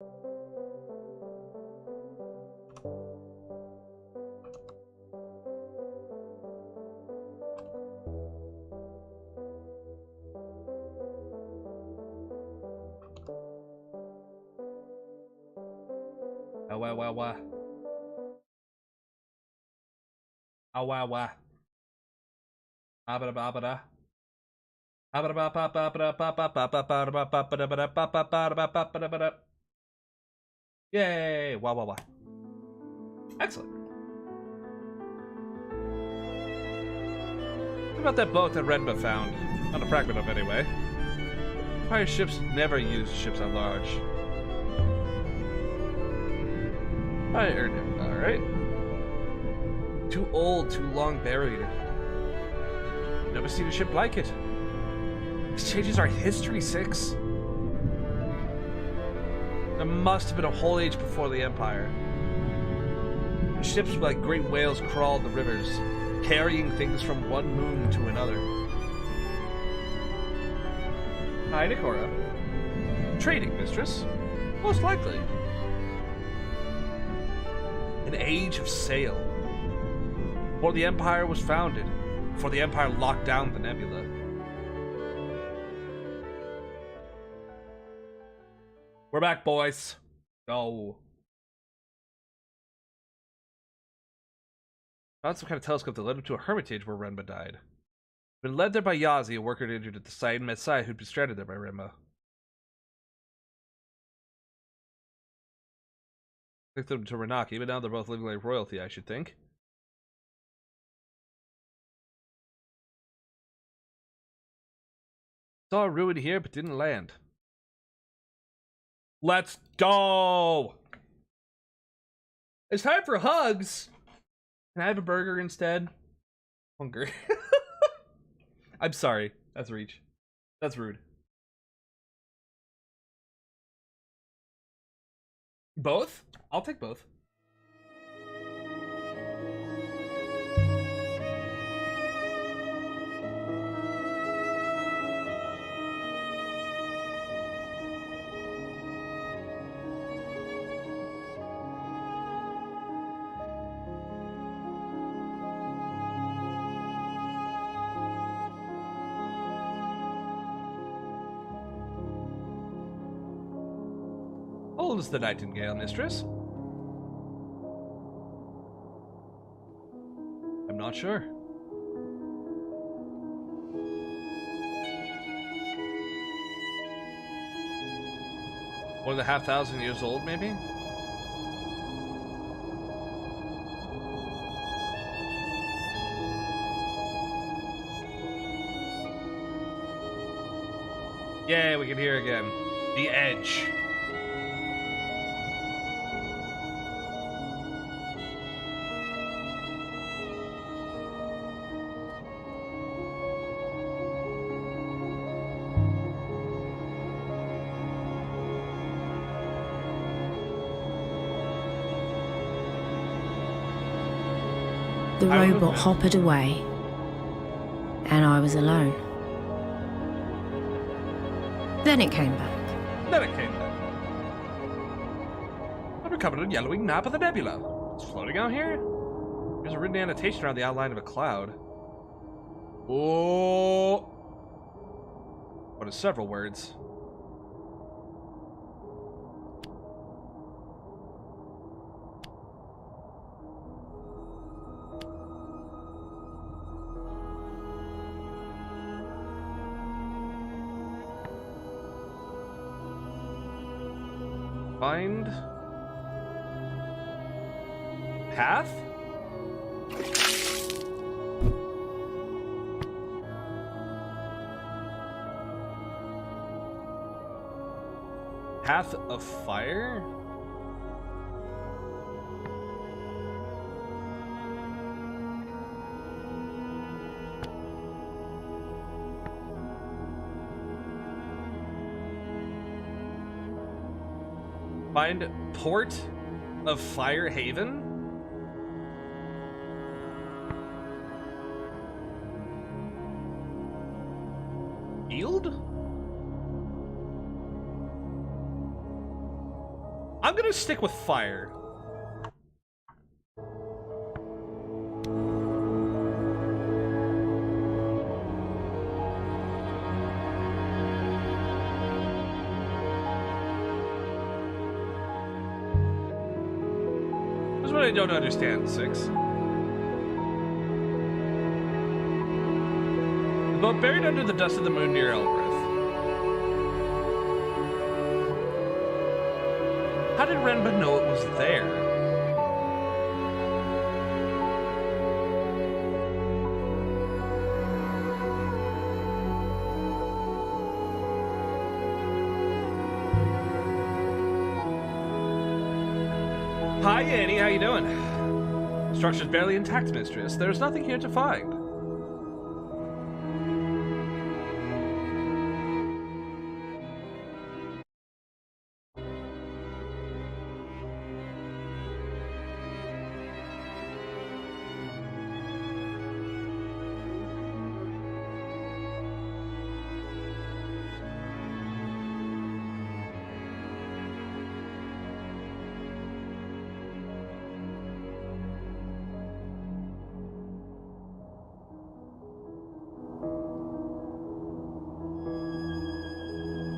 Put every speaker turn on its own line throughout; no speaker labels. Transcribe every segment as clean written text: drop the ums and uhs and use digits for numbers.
Wow, wow, wow. Ah, wow, wow. Abada, abada. Yay! Wow, wow, wow. Excellent. What about that boat that Redma found? Not a fragment of, anyway. Pirate ships never use ships at large. I earned it. Alright. Too old, too long buried. Never seen a ship like it. This changes our history, Six. There must have been a whole age before the Empire. The ships like great whales crawled the rivers, carrying things from one moon to another. Hi, Nikora. Trading, mistress. Most likely. An age of sail. Before the Empire was founded. Before the Empire locked down the nebula. We're back, boys. Go. Found some kind of telescope that led him to a hermitage where Renma died. Been led there by Yazi, a worker injured at the site, and met Sai, who'd been stranded there by Renma. Took them to Renaki, but now they're both living like royalty, I should think. Saw a ruin here, but didn't land. Let's go! It's time for hugs! Can I have a burger instead? Hunger. I'm sorry. That's reach. That's rude. Both? I'll take both. How old is the nightingale, mistress? I'm not sure. One and a half thousand years old, maybe? Yay, we can hear again. The Edge.
The robot hoppered away, and I was alone. Then it came back.
Then it came back. I've recovered a yellowing map of the nebula. It's floating out here? There's a written annotation around the outline of a cloud. Oh! What is several words? Find path? Path of fire? Find Port of Fire Haven? Field? I'm gonna stick with fire. Here's what I don't understand, 6. The boat buried under the dust of the moon near Elbreth. How did Renba know it was there? Hi, Annie. How you doing? Structure's barely intact, mistress. There's nothing here to find.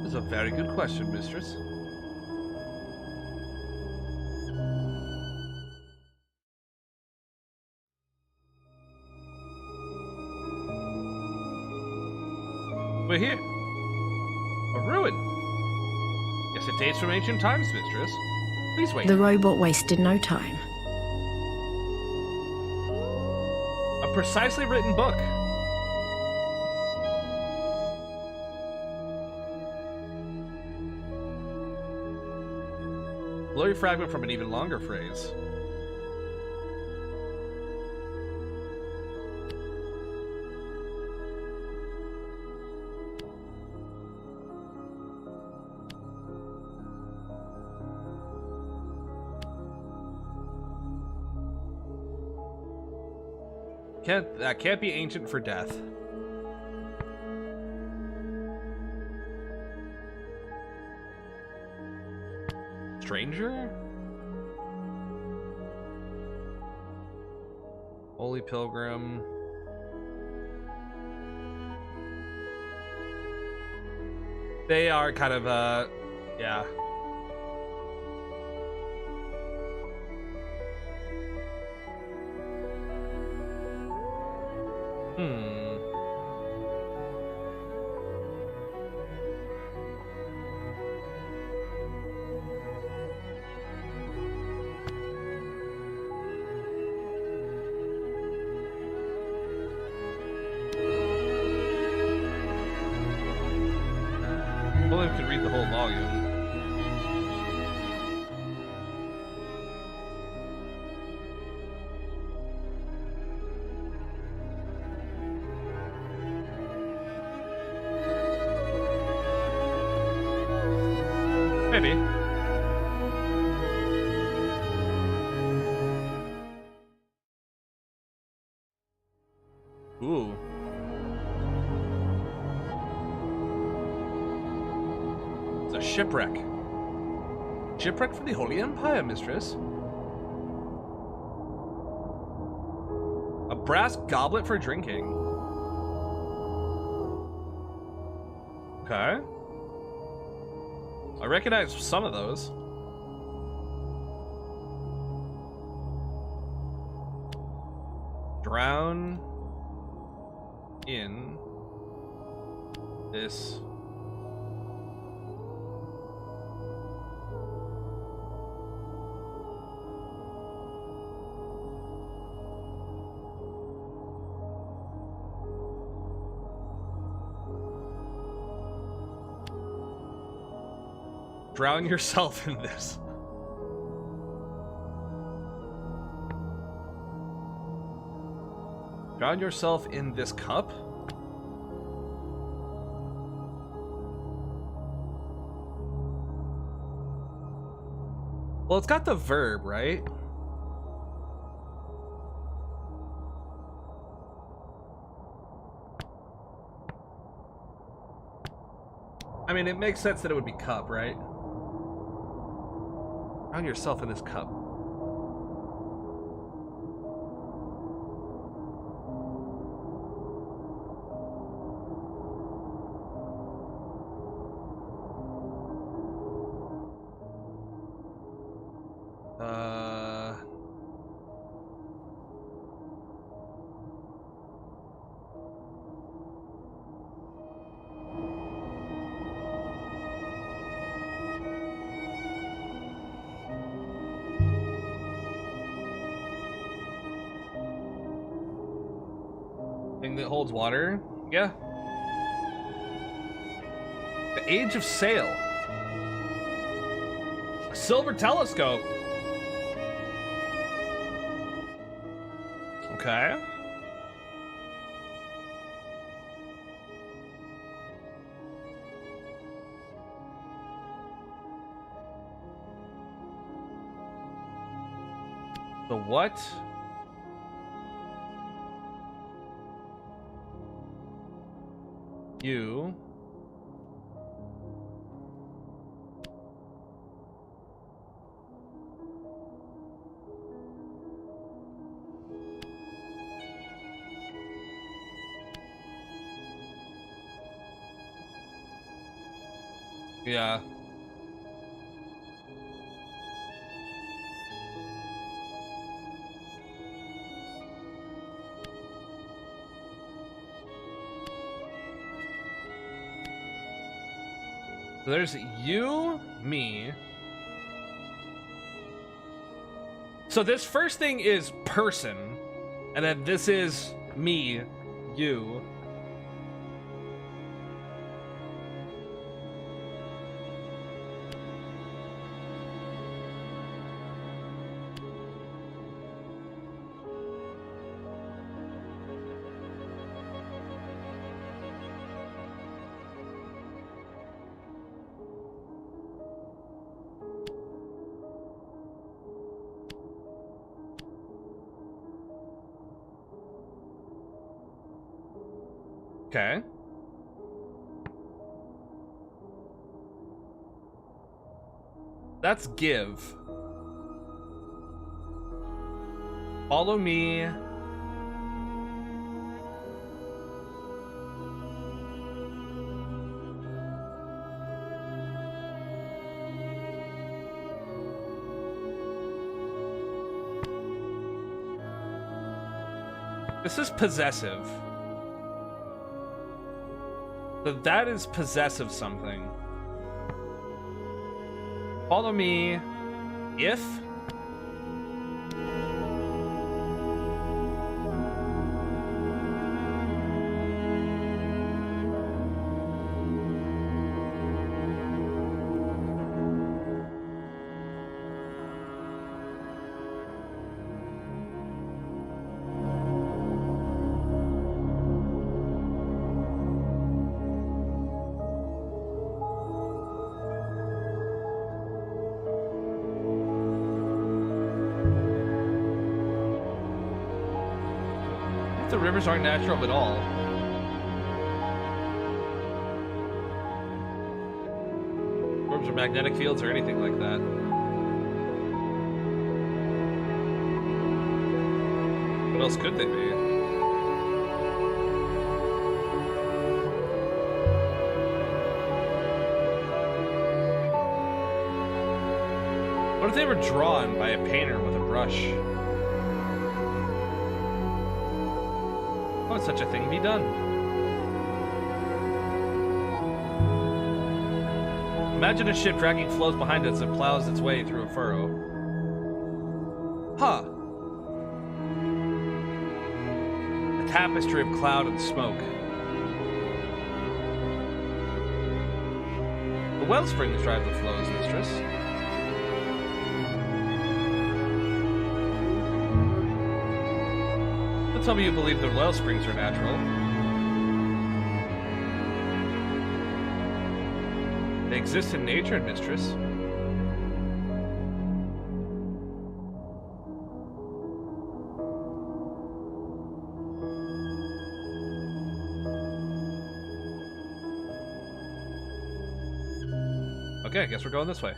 That's a very good question, mistress. We're here. A ruin. Yes, it dates from ancient times, mistress. Please wait.
The robot wasted no time.
A precisely written book. Blurry fragment from an even longer phrase. That can't be ancient for death. Stranger? Holy Pilgrim. They are kind of, yeah. William could read the whole volume. Maybe. Ooh. It's a shipwreck. Shipwreck for the Holy Empire, mistress. A brass goblet for drinking. Okay. I recognize some of those. Drown in this drown yourself in this. Drown yourself in this cup? Well, it's got the verb, right? I mean, it makes sense that it would be cup, right? Drown yourself in this cup. Thing that holds water? Yeah. The Age of Sail. A silver telescope. Okay. The what? You. Yeah. So there's you, me. So this first thing is person, and then this is me, you. Okay. That's give. Follow me. This is possessive. So that is possessive something. Follow me. If. The rivers aren't natural at all. Storms or magnetic fields or anything like that. What else could they be? What if they were drawn by a painter with a brush? How would such a thing be done? Imagine a ship dragging floes behind us and plows its way through a furrow. Huh. A tapestry of cloud and smoke. The wellsprings drive the flows, mistress. Don't tell me you believe the wellsprings are natural. They exist in nature, mistress. Okay, I guess we're going this way.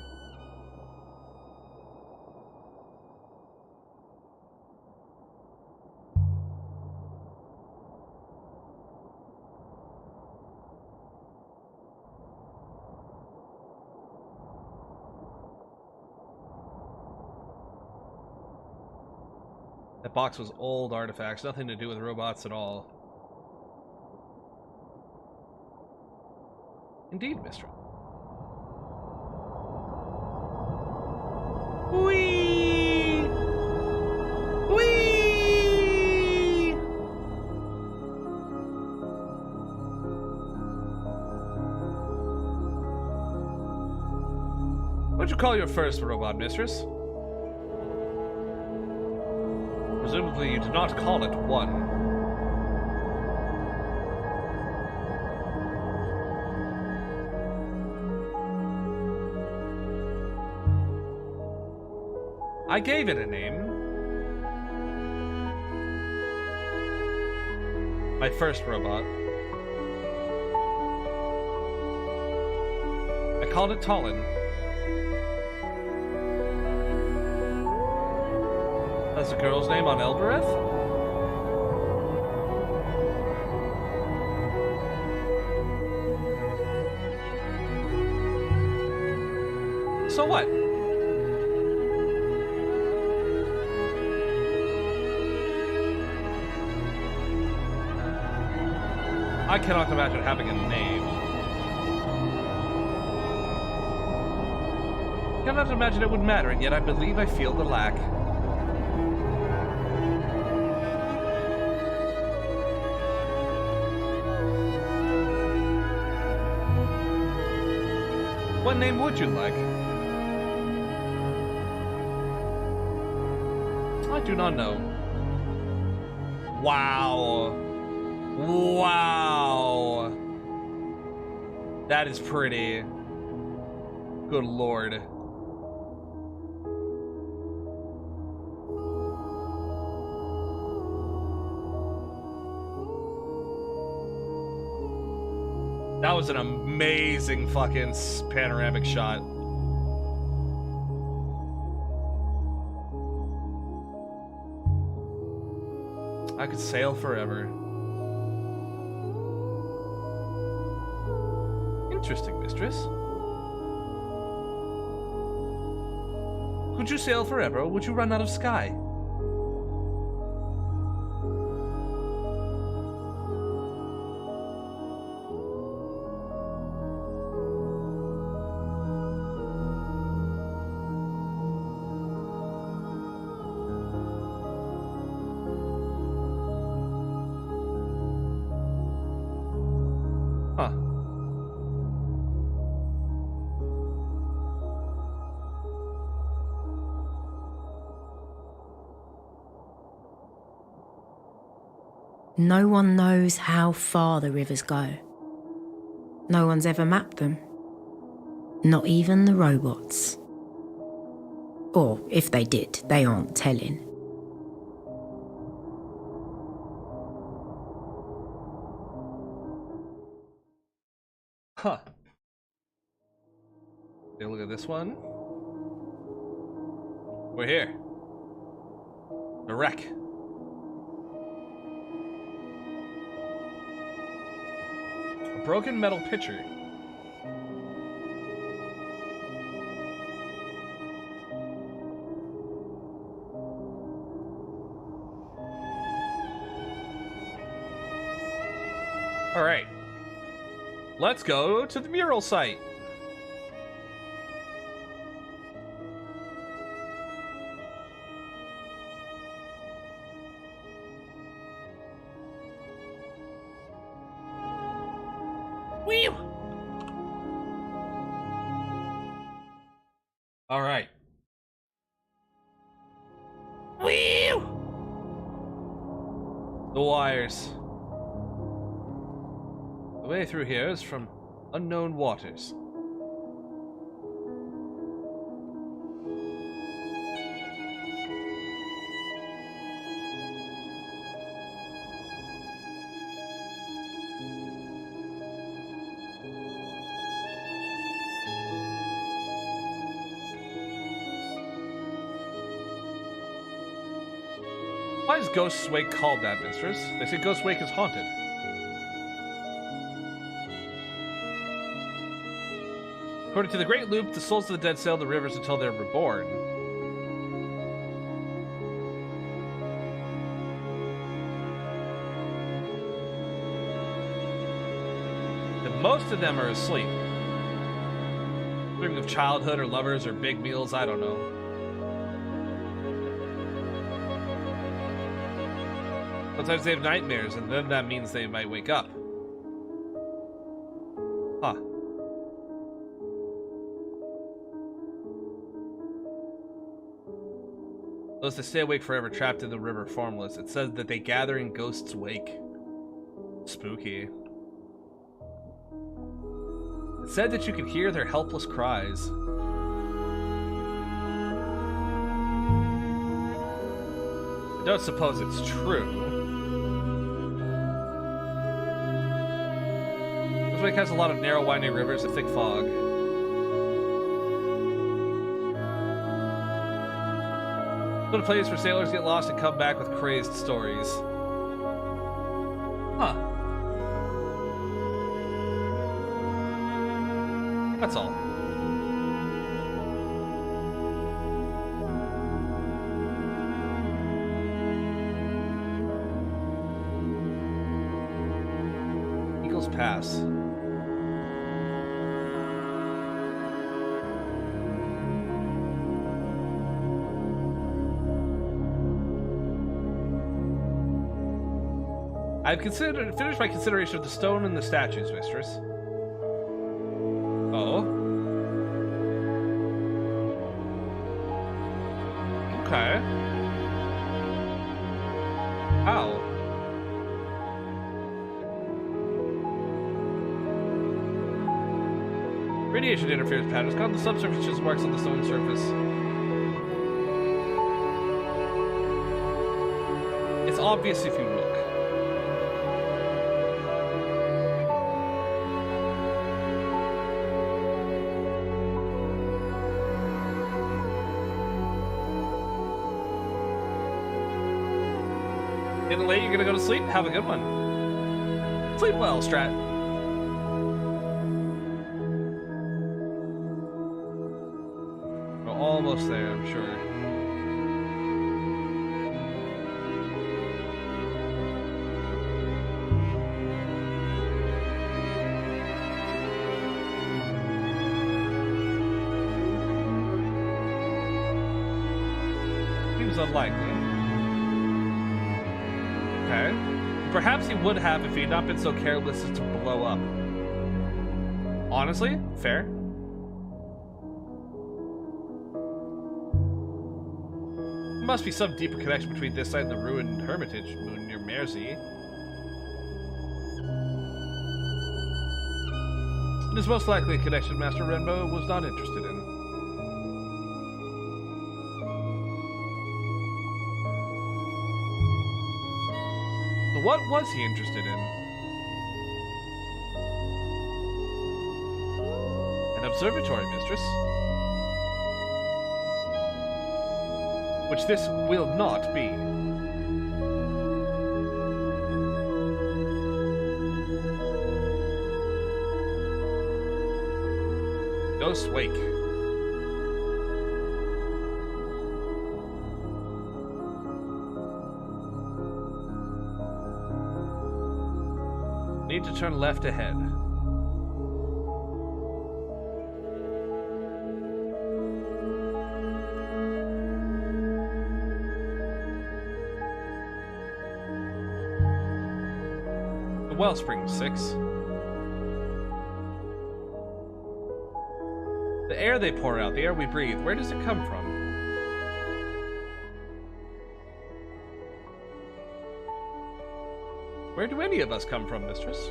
That box was old artifacts, nothing to do with robots at all. Indeed, mistress. Whee! Whee! What'd you call your first robot, mistress? Presumably you did not call it one. I gave it a name. My first robot. I called it Talon. That's a girl's name on Elbereth? So what? I cannot imagine having a name. Cannot imagine it would matter, and yet I believe I feel the lack. What name would you like? I do not know. Wow. Wow. That is pretty. Good lord. That was an amazing fucking panoramic shot. I could sail forever. Interesting, mistress. Could you sail forever, or would you run out of sky? Huh.
No one knows how far the rivers go. No one's ever mapped them. Not even the robots. Or if they did, they aren't telling.
Huh. Take a look at this one. We're here. The wreck. A broken metal pitcher. All right. Let's go to the mural site. Whee! All right. Whee! The wires. The way through here is from unknown waters. Why is Ghost's Wake called that, mistress? They say Ghost's Wake is haunted. According to the Great Loop, the souls of the dead sail the rivers until they're reborn. Most of them are asleep. Dreaming of childhood or lovers or big meals, I don't know. Sometimes they have nightmares, and then that means they might wake up. Huh. Those that stay awake forever trapped in the river formless. It says that they gather in ghosts' wake. Spooky. It said that you could hear their helpless cries. I don't suppose it's true. This lake has a lot of narrow, winding rivers and thick fog. What a place where sailors get lost and come back with crazed stories. Huh. That's all. Eagles Pass. I've finished my consideration of the stone and the statues, mistress. Oh. Okay. How? Radiation interference patterns cause the subsurface just marks on the stone surface. It's obvious if you look. Getting late, you're gonna go to sleep? Have a good one. Sleep well, Strat. We're almost there, I'm sure. Seems unlikely. Okay. Perhaps he would have if he had not been so careless as to blow up. Honestly, fair. There must be some deeper connection between this site and the ruined hermitage moon near Mersey. It is most likely a connection Master Rainbow was not interested in. What was he interested in? An observatory, mistress. Which this will not be. Ghost wake. Need to turn left ahead. The Wellspring 6. The air they pour out, the air we breathe, where does it come from? Where do any of us come from, mistress?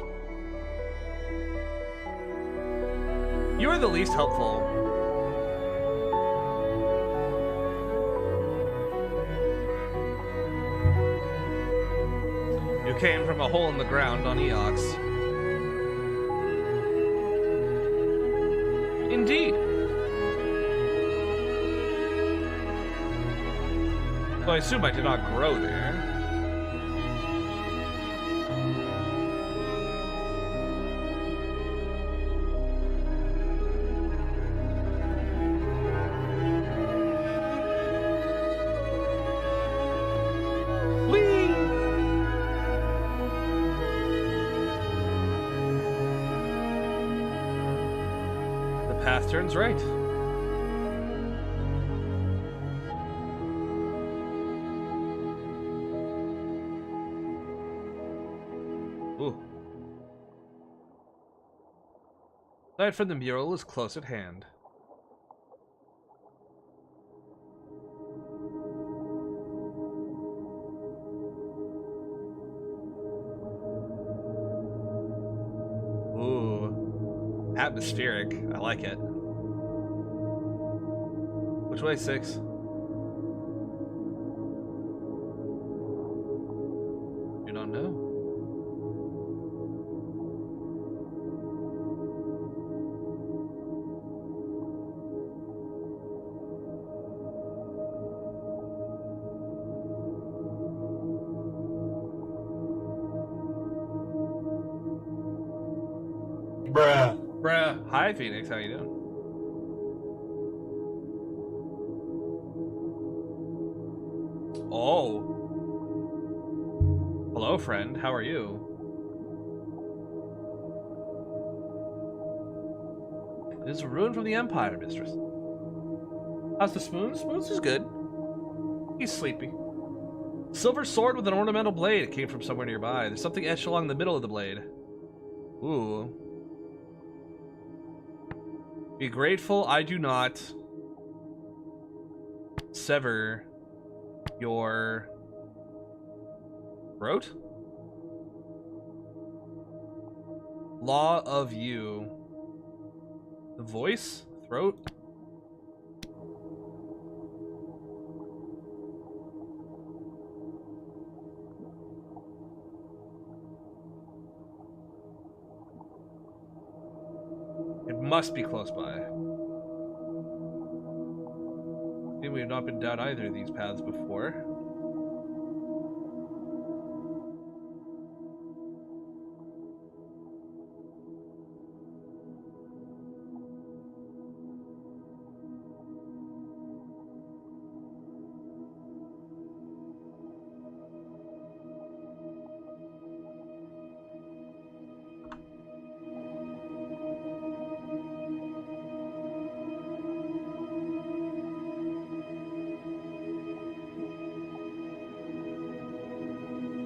You are the least helpful. You came from a hole in the ground on Eox. Indeed. So I assume I did not grow there. path turns right. Ooh. Sight from the mural is close at hand. Ooh. Atmospheric. I like it. Which way, 6? Do not know.
Bruh.
Bruh. Hi, Phoenix. How you doing? Oh. Hello, friend. How are you? It is a ruin from the Empire, mistress. How's the Spoon? Spoons is good. He's sleepy. Silver sword with an ornamental blade. It came from somewhere nearby. There's something etched along the middle of the blade. Ooh. Be grateful I do not sever your throat? Law of you. The voice? Throat? It must be close by. We have not been down either of these paths before.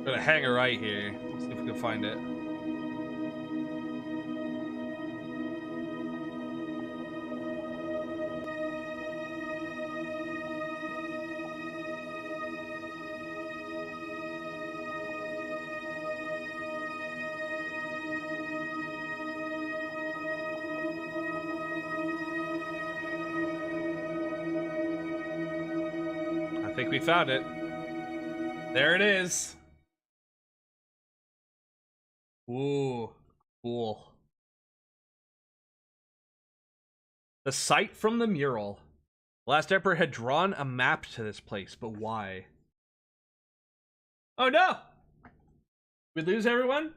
Gonna hang a right here. See if we can find it. I think we found it. There it is. Ooh, cool. The sight from the mural. The last emperor had drawn a map to this place, but why? Oh no! We lose everyone?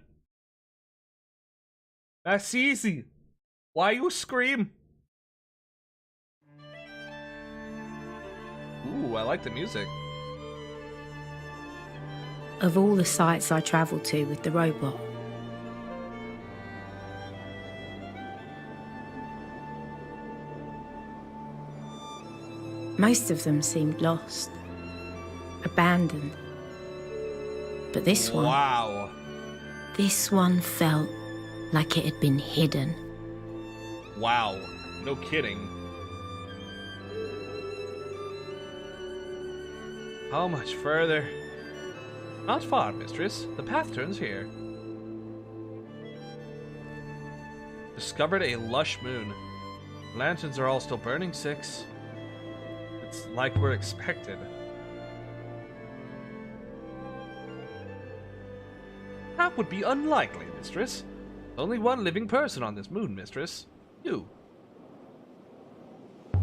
That's easy. Why you scream? Ooh, I like the music.
Of all the sites I travelled to with the robot, most of them seemed lost, abandoned. But this one...
Wow.
This one felt like it had been hidden.
Wow. No kidding. How much further? Not far, mistress. The path turns here. Discovered a lush moon. Lanterns are all still burning, 6. It's like we're expected. That would be unlikely, mistress. Only one living person on this moon, mistress. You.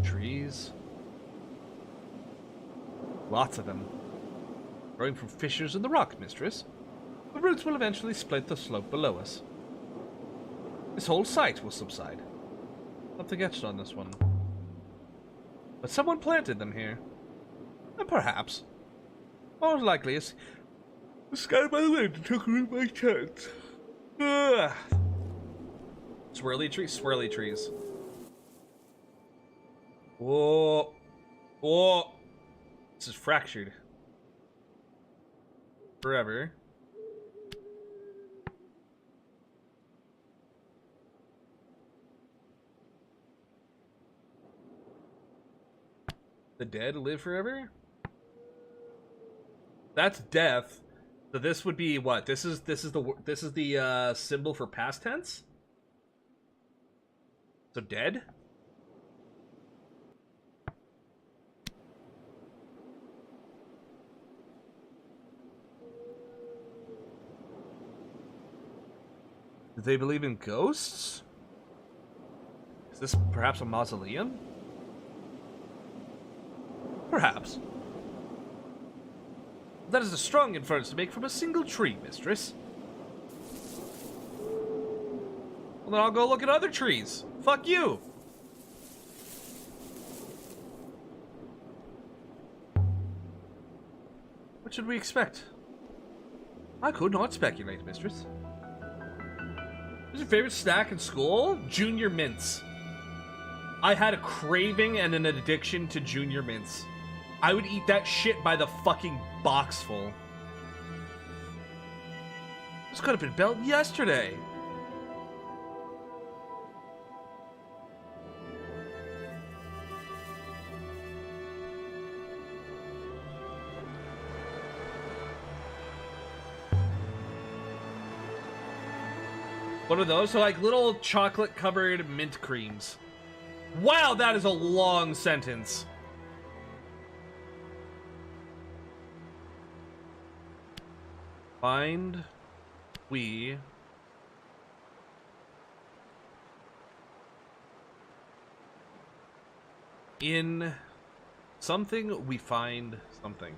Trees. Lots of them. Growing from fissures in the rock, mistress. The roots will eventually split the slope below us. This whole site will subside. Something etched on this one. But someone planted them here. And perhaps. More likely it's scattered by the wind and took root by chance. Swirly trees, swirly trees. Whoa. Whoa. This is fractured. Forever. The dead live forever? That's death. So this would be what? This is the symbol for past tense? So dead? Do they believe in ghosts? Is this perhaps a mausoleum? Perhaps. That is a strong inference to make from a single tree, mistress. Well, then I'll go look at other trees. Fuck you! What should we expect? I could not speculate, mistress. What's your favorite snack in school? Junior mints. I had a craving and an addiction to Junior mints. I would eat that shit by the fucking box full. This could have been built yesterday. What are those? So like little chocolate covered mint creams. Wow, that is a long sentence. Find we in something we find something.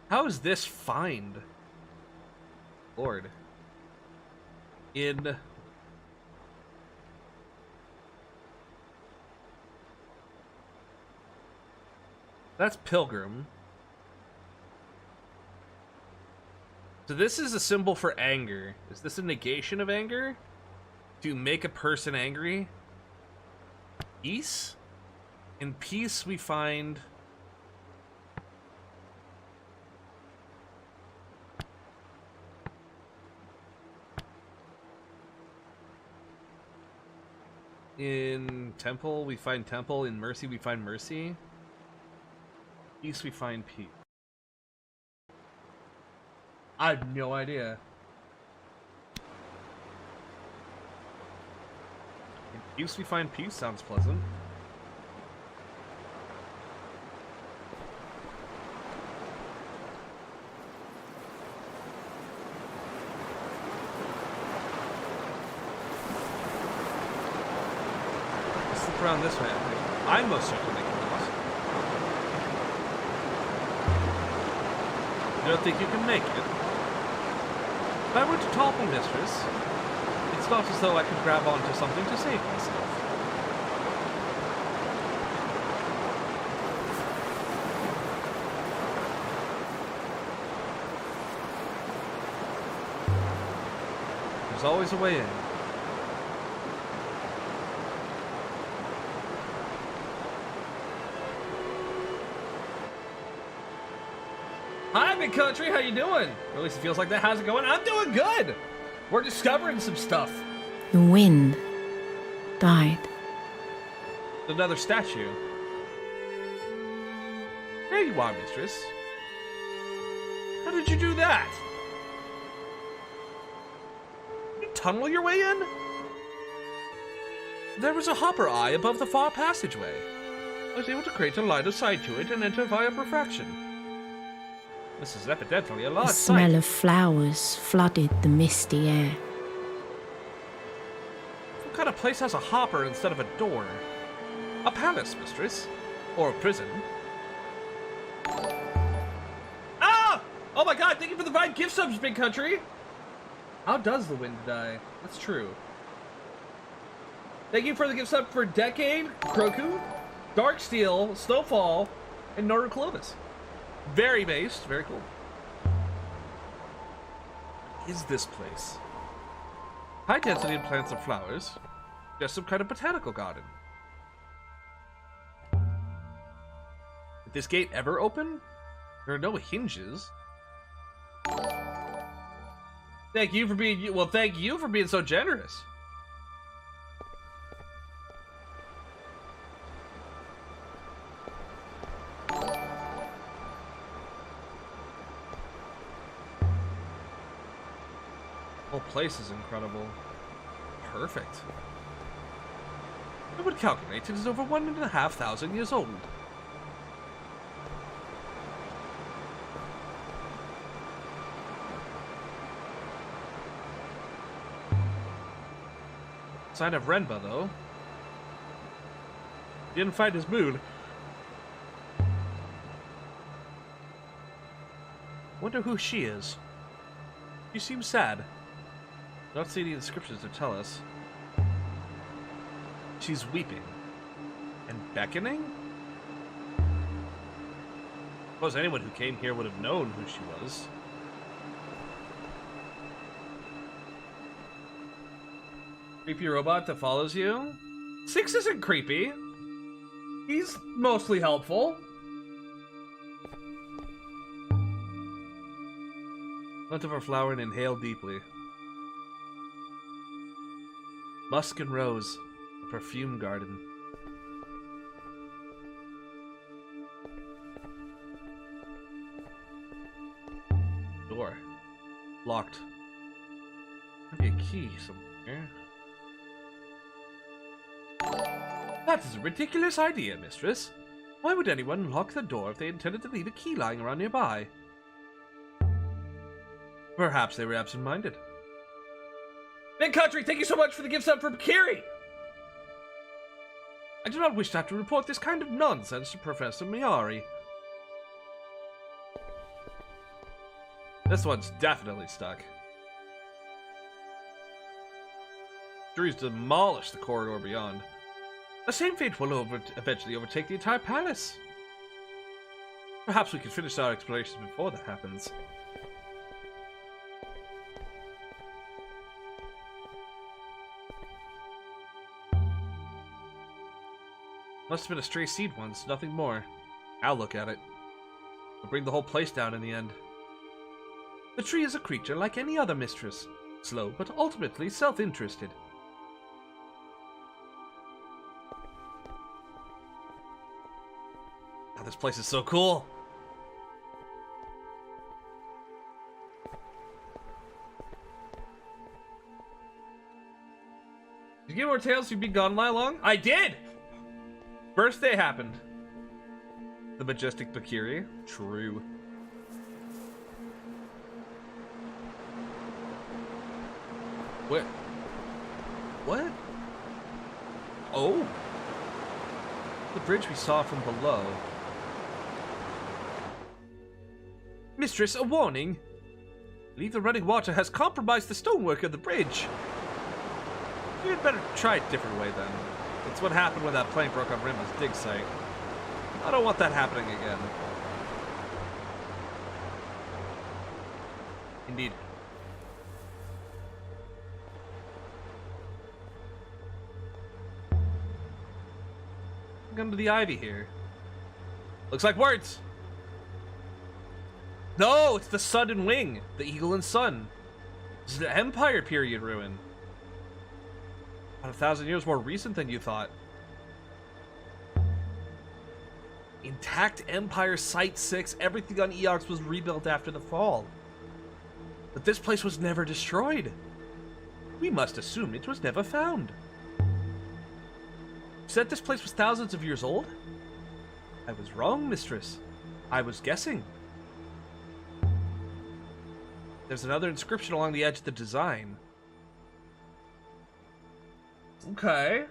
How is this find? Lord. In that's pilgrim. So this is a symbol for anger. Is this a negation of anger? To make a person angry? Peace? In peace we find in temple we find temple. In mercy we find mercy. Peace we find peace. I have no idea. In peace we find peace sounds pleasant. Let's look around this way, I think. I'm most certainly convinced. You don't think you can make it? If I were to topple mistress, it's not as though I could grab onto something to save myself. There's always a way in. Hi, big country, how you doing? Or at least it feels like that. How's it going? I'm doing good! We're discovering some stuff.
The wind died.
Another statue. There you are, mistress. How did you do that? Did you tunnel your way in? There was a hopper eye above the far passageway. I was able to create a line of sight to it and enter via refraction. This is evidently a large
The smell
site.
of flowers flooded the misty air.
What kind of place has a hopper instead of a door? A palace, mistress. Or a prison. Ah! Oh my god, thank you for the 5 gift subs, big country! How does the wind die? That's true. Thank you for the gift sub for Decade, Kroku, Darksteel, Snowfall, and Nora Clovis. Very based, very cool. What is this place? High density in plants and flowers. Just some kind of botanical garden. Did this gate ever open? There are no hinges. Thank you for being, well, thank you for being so generous. The whole place is incredible. Perfect. I would calculate it is over 1,500 years old. Sign of Renba, though. Didn't find his moon. Wonder who she is. She seems sad. Not see any inscriptions to tell us. She's weeping. And beckoning? Suppose anyone who came here would have known who she was. Creepy robot that follows you? 6 isn't creepy. He's mostly helpful. Plant of a flower and inhale deeply. Musk and rose, a perfume garden. Door. Locked. Could be a key somewhere. That is a ridiculous idea, mistress. Why would anyone lock the door if they intended to leave a key lying around nearby? Perhaps they were absent-minded. Big Country, thank you so much for the gift sub from Kiri! I do not wish to have to report this kind of nonsense to Professor Miyari. This one's definitely stuck. Drew's demolished the corridor beyond. The same fate will eventually overtake the entire palace. Perhaps we can finish our explorations before that happens. Must have been a stray seed once, nothing more. I'll look at it. We'll bring the whole place down in the end. The tree is a creature like any other mistress. Slow, but ultimately self-interested. Oh, this place is so cool. Did you get more tales you'd be gone long? I did! Birthday happened. The majestic Bakiri. True. What? What? Oh. The bridge we saw from below. Mistress, a warning. Believe the running water has compromised the stonework of the bridge. You'd better try a different way then. That's what happened when that plank broke on Rimba's dig site. I don't want that happening again. Indeed. Look under the ivy here. Looks like words! No, it's the Sun and Wing. The Eagle and Sun. This is the Empire period ruin. About 1,000 years more recent than you thought. Intact Empire Site 6. Everything on Eox was rebuilt after the fall. But this place was never destroyed. We must assume it was never found. You said this place was thousands of years old? I was wrong, mistress. I was guessing. There's another inscription along the edge of the design. Okay.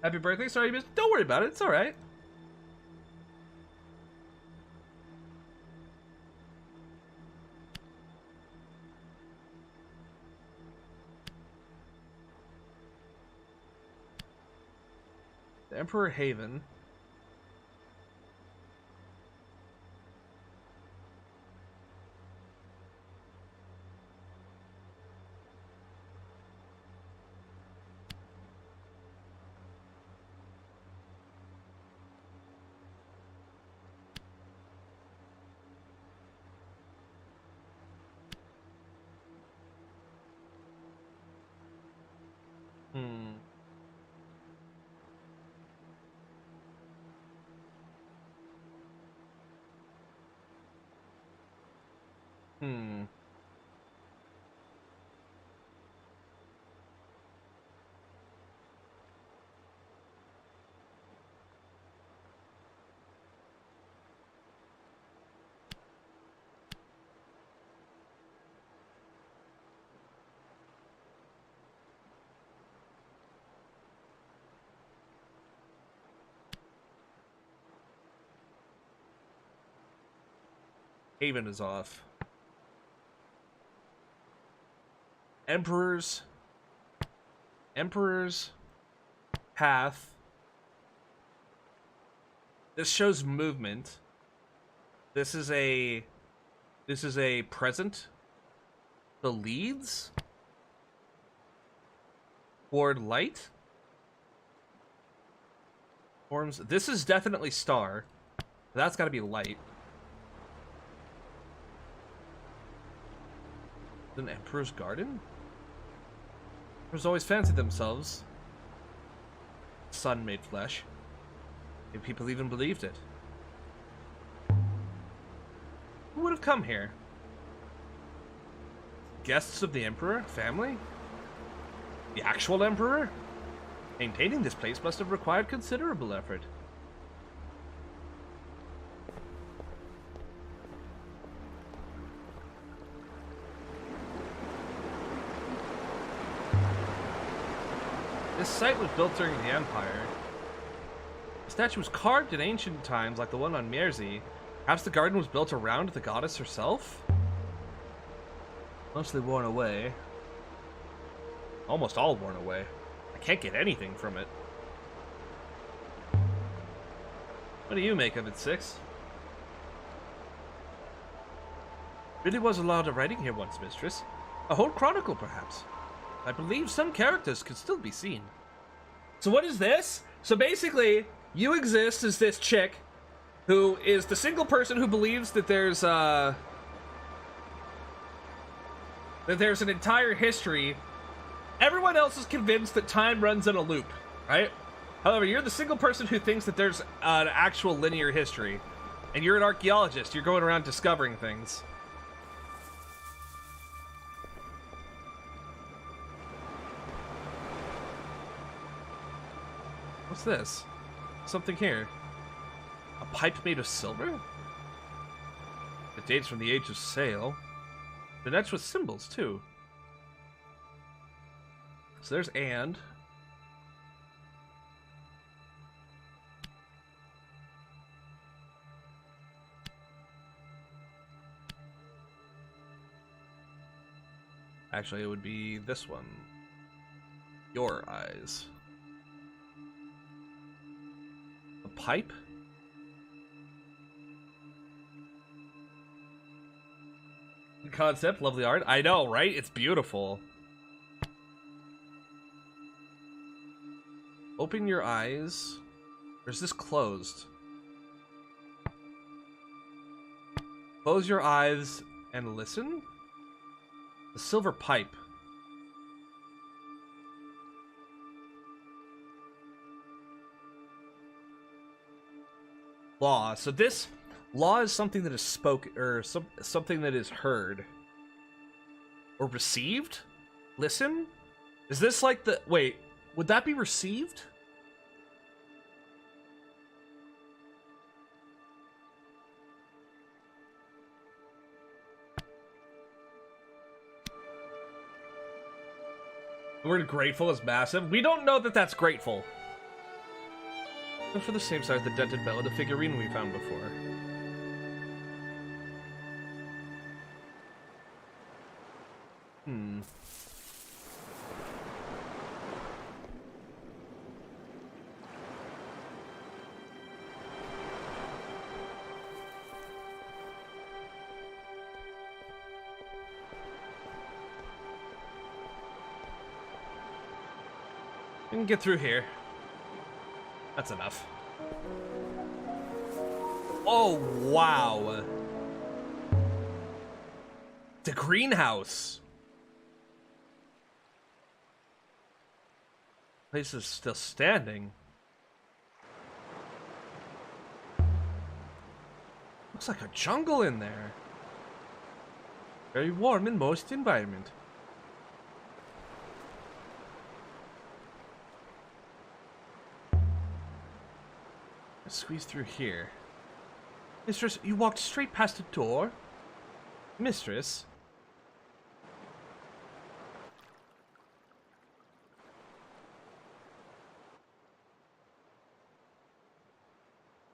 Happy birthday. Sorry you missed. Don't worry about it. It's alright. The Emperor Haven. Hmm. Haven is off. Emperor's path. This shows movement. This is a present. The leads toward light forms. This is definitely star. That's got to be light. An Emperor's Garden? Emperors always fancied themselves sun made flesh. And people even believed it. Who would have come here? Guests of the Emperor? Family? The actual Emperor? Maintaining this place must have required considerable effort. This site was built during the Empire. The statue was carved in ancient times like the one on Mierzy. Perhaps the garden was built around the goddess herself? Mostly worn away. Almost all worn away. I can't get anything from it. What do you make of it, Six? Really was a lot of writing here once, mistress. A whole chronicle, perhaps. I believe some characters could still be seen. So what is this? So basically, you exist as this chick who is the single person who believes that there's an entire history. Everyone else is convinced that time runs in a loop, right? However, you're the single person who thinks that there's an actual linear history. And you're an archaeologist. You're going around discovering things. What's this? Something here. A pipe made of silver? It dates from the age of sail. They're etched with symbols, too. So there's and. Actually, it would be this one. Your eyes. A pipe? Concept, lovely art. I know, right? It's beautiful. Open your eyes. Or is this closed? Close your eyes and listen? The silver pipe. Law. So this law is something that is spoken, or something that is heard. Or received? Listen? Is this like the... Wait, would that be received? The word grateful is massive. We don't know that that's grateful. For the same size the dented bell of the figurine we found before. We can get through here. That's enough. Oh, wow. The greenhouse. Place is still standing. Looks like a jungle in there. Very warm and moist environment. Let's squeeze through here. Mistress, you walked straight past the door? Mistress?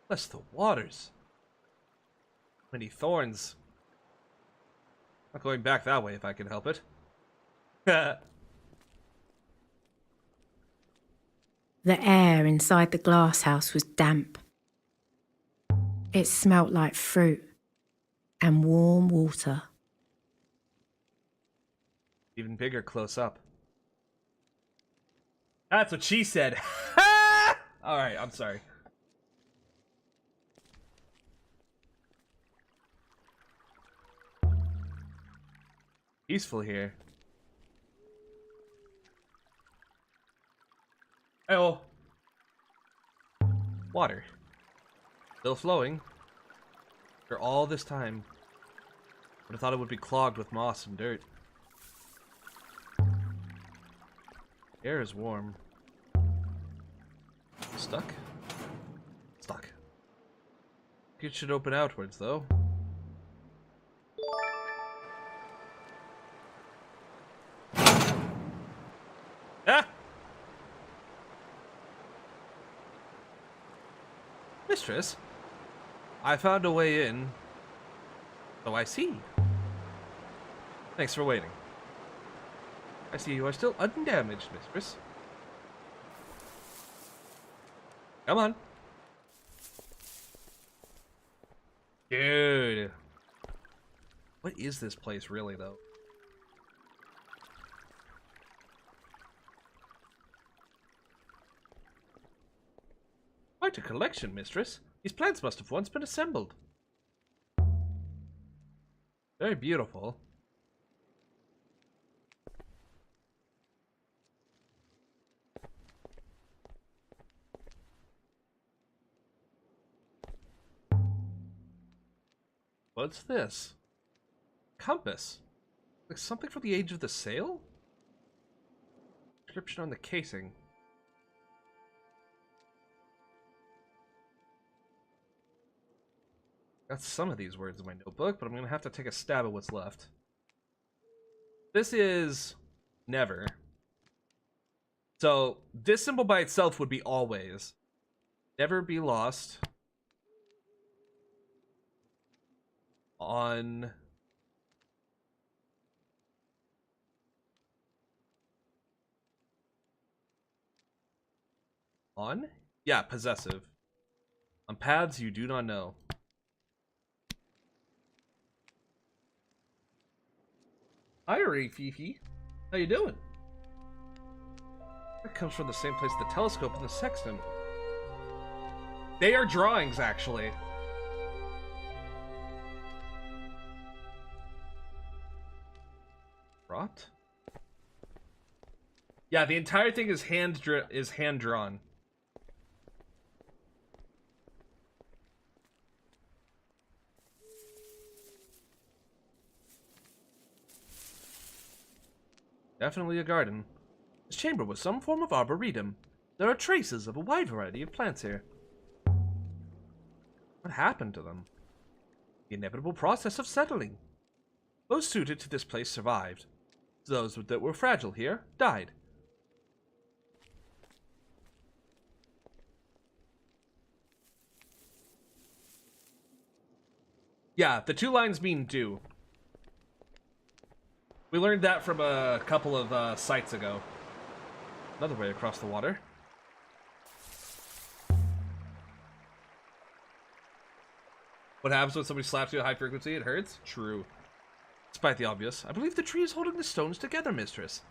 Bless the waters. Many thorns. Not going back that way if I can help it.
The air inside the glass house was damp. It smelt like fruit and warm water.
Even bigger close up. That's what she said. Alright, I'm sorry. Peaceful here. Oh. Water. Still flowing. For all this time. But I thought it would be clogged with moss and dirt. Air is warm. Stuck? Stuck. It should open outwards, though. Ah! Mistress, I found a way in. So I see. Thanks for waiting. I see you are still undamaged, mistress. Come on. Dude. What is this place really, though? Quite a collection, mistress. These plants must have once been assembled. Very beautiful. What's this? Compass. Like something for the age of the sail? Description on the casing. Got some of these words in my notebook, but I'm gonna have to take a stab at what's left. This is never. So this symbol by itself would be always. Never be lost. On yeah, possessive. On paths you do not know. Hi, Fifi. How you doing? That comes from the same place the telescope and the sextant. They are drawings, actually. Rot? Yeah, the entire thing is hand drawn. Definitely a garden. This chamber was some form of arboretum. There are traces of a wide variety of plants here. What happened to them? The inevitable process of settling. Those suited to this place survived. Those that were fragile here died. Yeah, the two lines mean do. We learned that from a couple of sites ago. Another way across the water. What happens when somebody slaps you at high frequency? It hurts? True. Despite the obvious, I believe the tree is holding the stones together, mistress.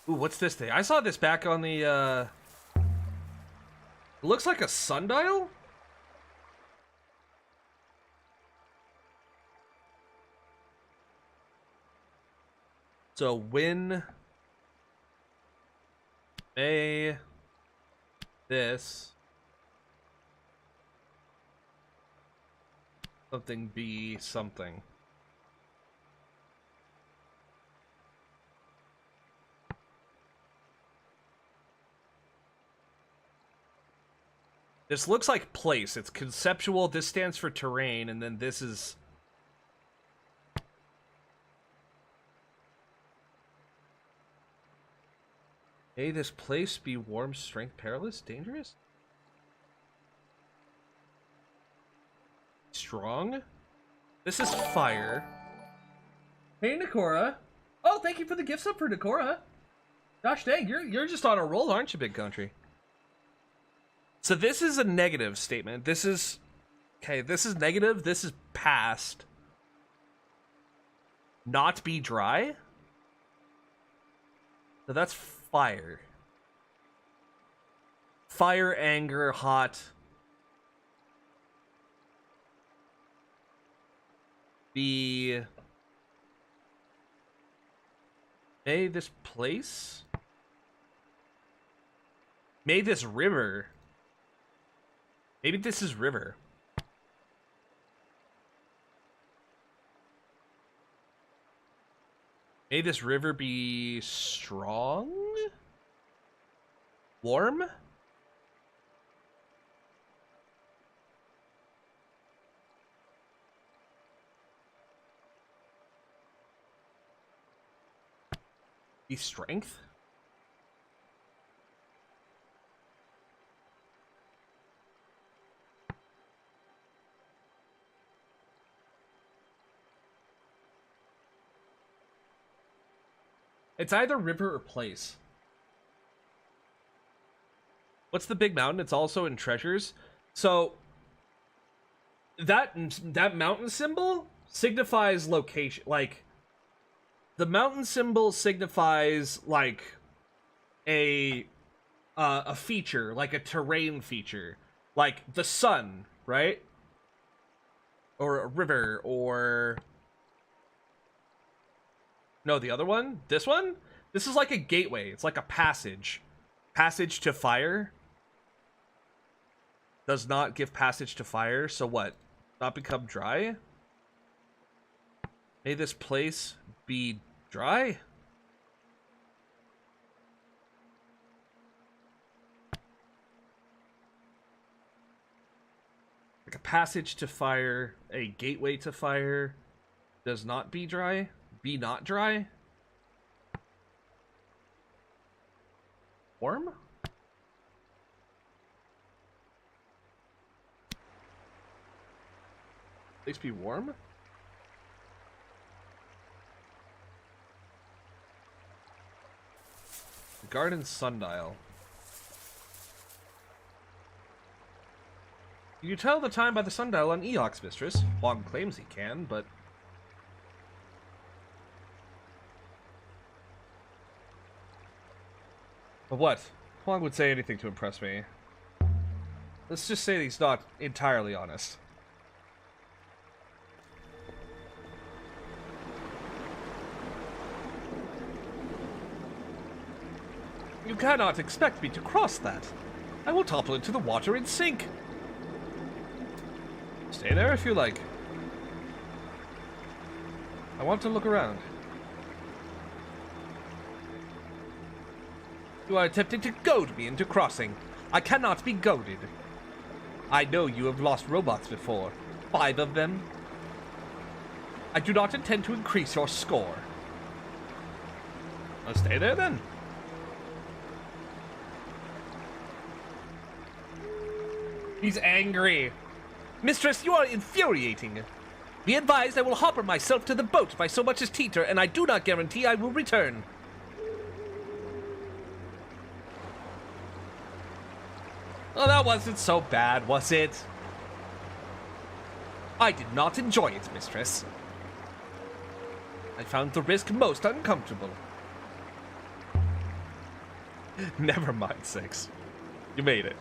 Ooh, what's this thing? I saw this back on the, It looks like a sundial? So when May this something be something. This looks like place. It's conceptual. This stands for terrain, and then this is... May this place be warm, strength, perilous, dangerous? Strong? This is fire. Hey, Nakora. Oh, thank you for the gift sub for Nakora. Gosh dang, you're just on a roll, aren't you, big country? So this is a negative statement. This is... Okay, this is negative. This is past. Not be dry? So that's fire. Fire, anger, hot. Be... May this place? May this river... Maybe this is river. May this river be strong? Warm? Be strength? It's either river or place. What's the big mountain? It's also in treasures. So that mountain symbol signifies location. Like, the mountain symbol signifies like a feature, like a terrain feature, like the sun, right? Or a river, or no, the other one? This one? This is like a gateway. It's like a passage. Passage to fire. Does not give passage to fire. So what? Not become dry? May this place be dry? Like a passage to fire. A gateway to fire. Does not be dry? Be not dry? Warm? Please be warm? Garden sundial. You can tell the time by the sundial on Eox, mistress. Huang claims he can, but... But what? Huang would say anything to impress me. Let's just say he's not entirely honest. You cannot expect me to cross that. I will topple into the water and sink. Stay there if you like. I want to look around. You are attempting to goad me into crossing. I cannot be goaded. I know you have lost robots before. 5 of them. I do not intend to increase your score. Well, stay there then. He's angry. Mistress, you are infuriating. Be advised I will hopper myself to the boat by so much as teeter, and I do not guarantee I will return. Well, that wasn't so bad, was it? I did not enjoy it, mistress. I found the risk most uncomfortable. Never mind, 6. You made it.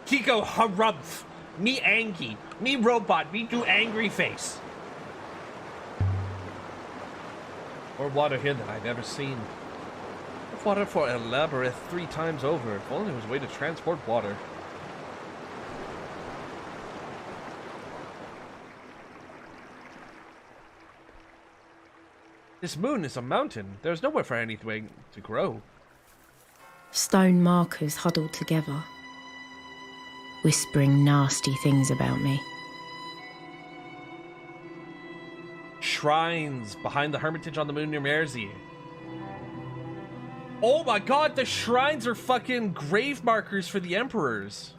Kiko harumph. Me angry. Me robot. Me do angry face. More water here than I've ever seen. I've water for a labyrinth 3 times over. If only there was a way to transport water. This moon is a mountain. There's nowhere for anything to grow.
Stone markers huddled together, whispering nasty things about me.
Shrines behind the hermitage on the moon near Mersey. Oh my god, the shrines are fucking grave markers for the emperors.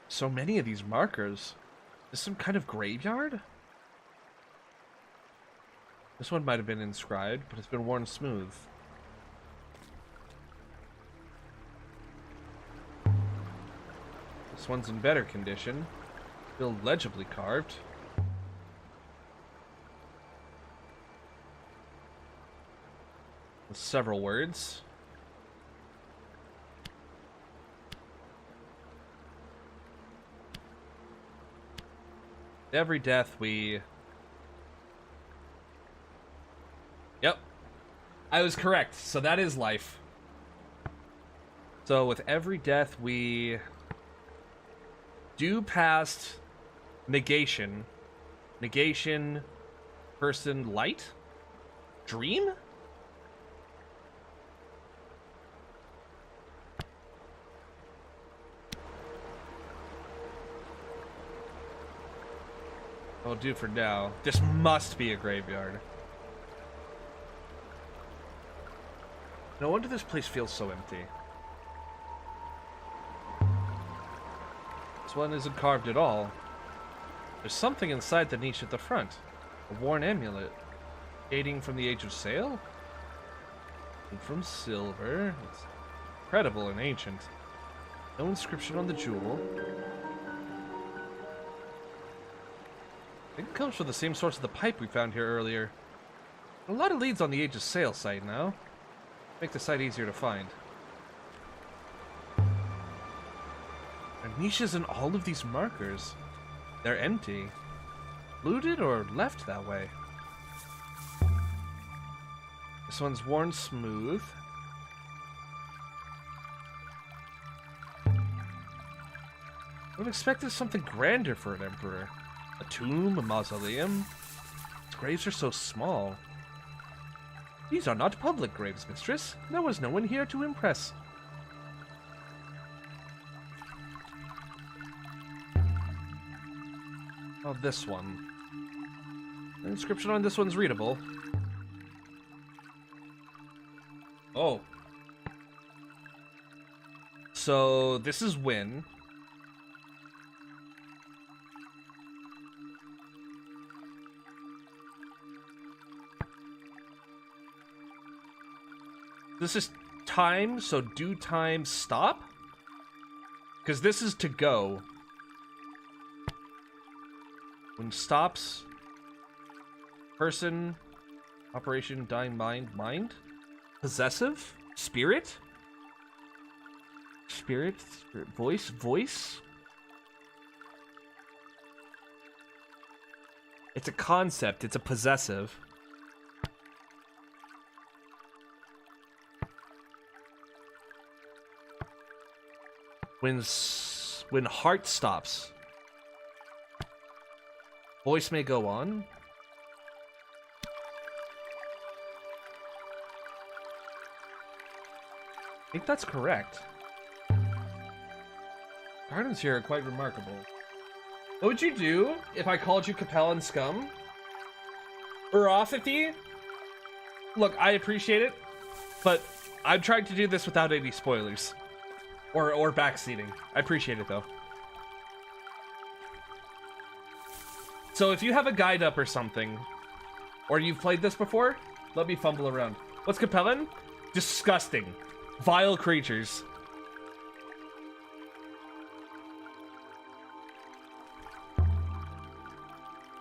So many of these markers. Is this some kind of graveyard? This one might have been inscribed, but it's been worn smooth. This one's in better condition. Still legibly carved. With several words. Every death we... Yep. I was correct. So that is life. So with every death we do past negation. Negation, person, light? Dream? I'll do for now. This must be a graveyard. No wonder this place feels so empty. This one isn't carved at all. There's something inside the niche at the front. A worn amulet. Dating from the age of sail? And from silver. It's incredible and ancient. No inscription on the jewel. I think it comes from the same source of the pipe we found here earlier. A lot of leads on the Age of Sail site now. Make the site easier to find. There are niches in all of these markers. They're empty. Looted or left that way. This one's worn smooth. I would expect there's something grander for an emperor. A tomb, a mausoleum. Its graves are so small. These are not public graves, mistress. There was no one here to impress. Oh, this one. The inscription on this one's readable. Oh. So, this is Win. This is time, so do time stop? Because this is to go. When stops, person, operation, dying, mind, possessive, spirit, voice. It's a concept. It's a possessive. When heart stops, voice may go on. I think that's correct. Gardens here are quite remarkable. What would you do if I called you Capellan scum? Brrrrr 50? Look, I appreciate it, but I'm trying to do this without any spoilers. Or backseating. I appreciate it, though. So if you have a guide up or something, or you've played this before, let me fumble around. What's Capellan? Disgusting. Vile creatures.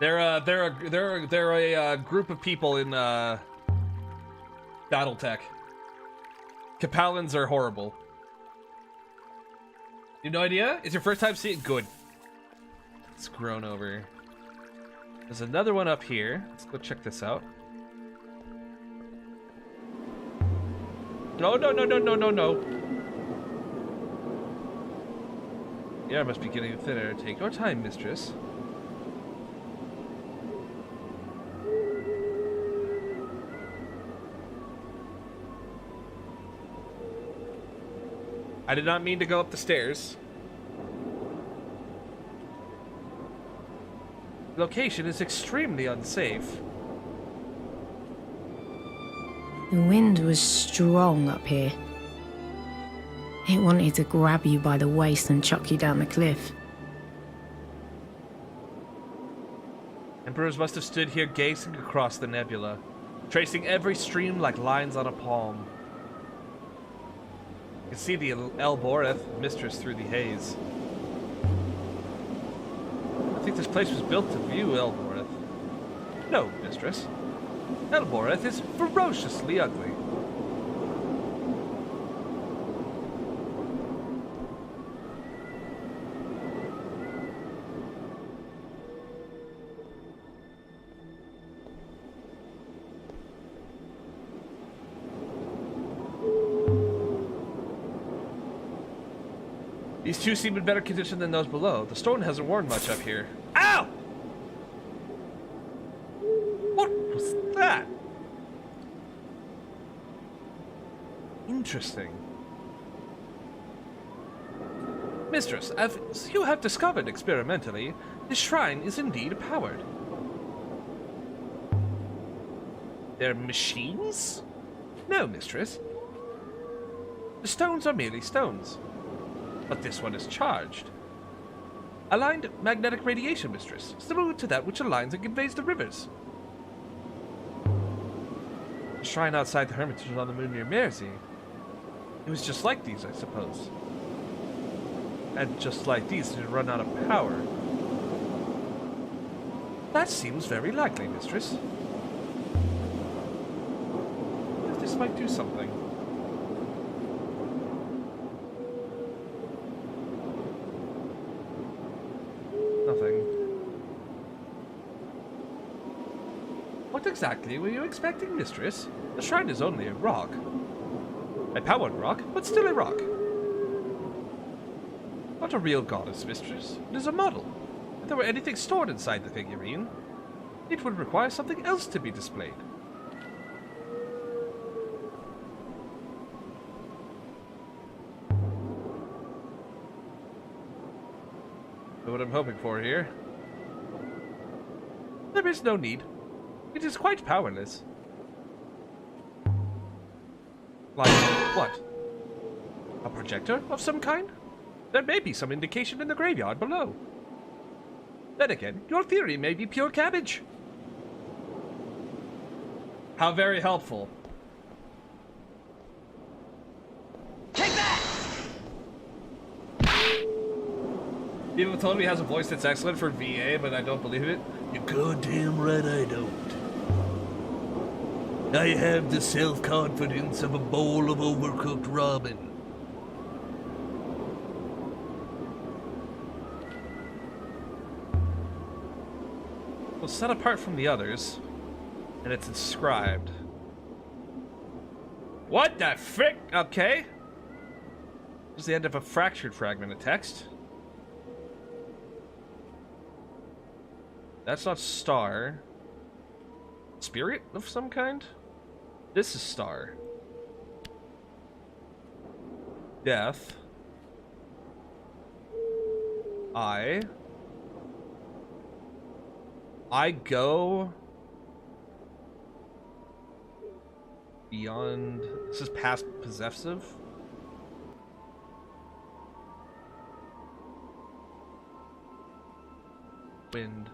They're a group of people in BattleTech. Capellans are horrible. You have no idea? It's your first time seeing it? Good. It's grown over. There's another one up here. Let's go check this out. No, no, no, no, no, no, no. The air must be getting thinner. Take your time, mistress. I did not mean to go up the stairs. The location is extremely unsafe.
The wind was strong up here. It wanted to grab you by the waist and chuck you down the cliff.
Emperors must have stood here gazing across the nebula, tracing every stream like lines on a palm. You can see the Elboreth mistress through the haze. I think this place was built to view Elboreth. No, mistress. Elboreth is ferociously ugly. These two seem in better condition than those below. The stone hasn't worn much up here. Ow! What was that? Interesting. Mistress, as you have discovered experimentally, this shrine is indeed powered. They're machines? No, mistress. The stones are merely stones. But this one is charged. Aligned magnetic radiation, mistress, similar to that which aligns and conveys the rivers. The shrine outside the hermitage on the moon near Mersey. It was just like these, I suppose. And just like these, it had run out of power. That seems very likely, mistress. This might do something. Nothing. What exactly were you expecting, mistress? The shrine is only a rock. A powered rock, but still a rock. Not a real goddess, mistress. It is a model. If there were anything stored inside the figurine, it would require something else to be displayed. What I'm hoping for here. There is no need. It is quite powerless. Like, what? A projector of some kind? There may be some indication in the graveyard below. Then again, your theory may be pure cabbage. How very helpful. People told me he has a voice that's excellent for VA, but I don't believe it. You're goddamn right I don't. I have the self-confidence of a bowl of overcooked ramen. Well, set apart from the others, and it's inscribed. What the frick? Okay. There's the end of a fractured fragment of text. That's not star. Spirit of some kind? This is star. Death. I go beyond. This is past possessive. Wind.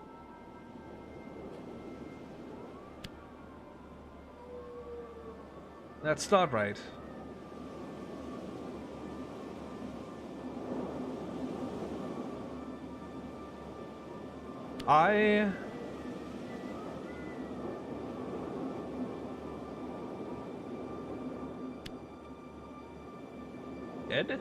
That's not right. Dead?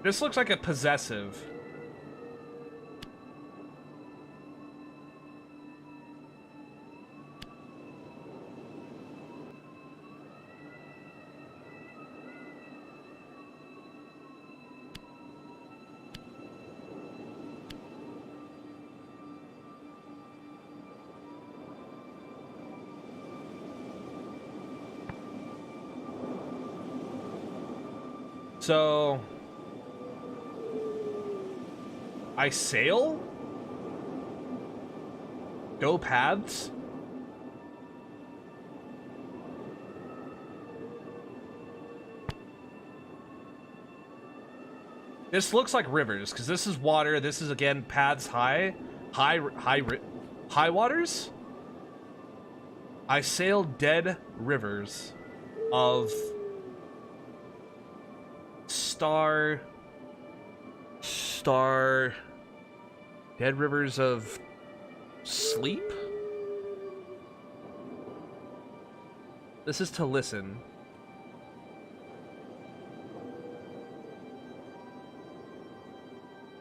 This looks like a possessive. So I sail? Go paths? This looks like rivers, because this is water. This is, again, paths high waters? I sail dead rivers of dead rivers of sleep? This is to listen.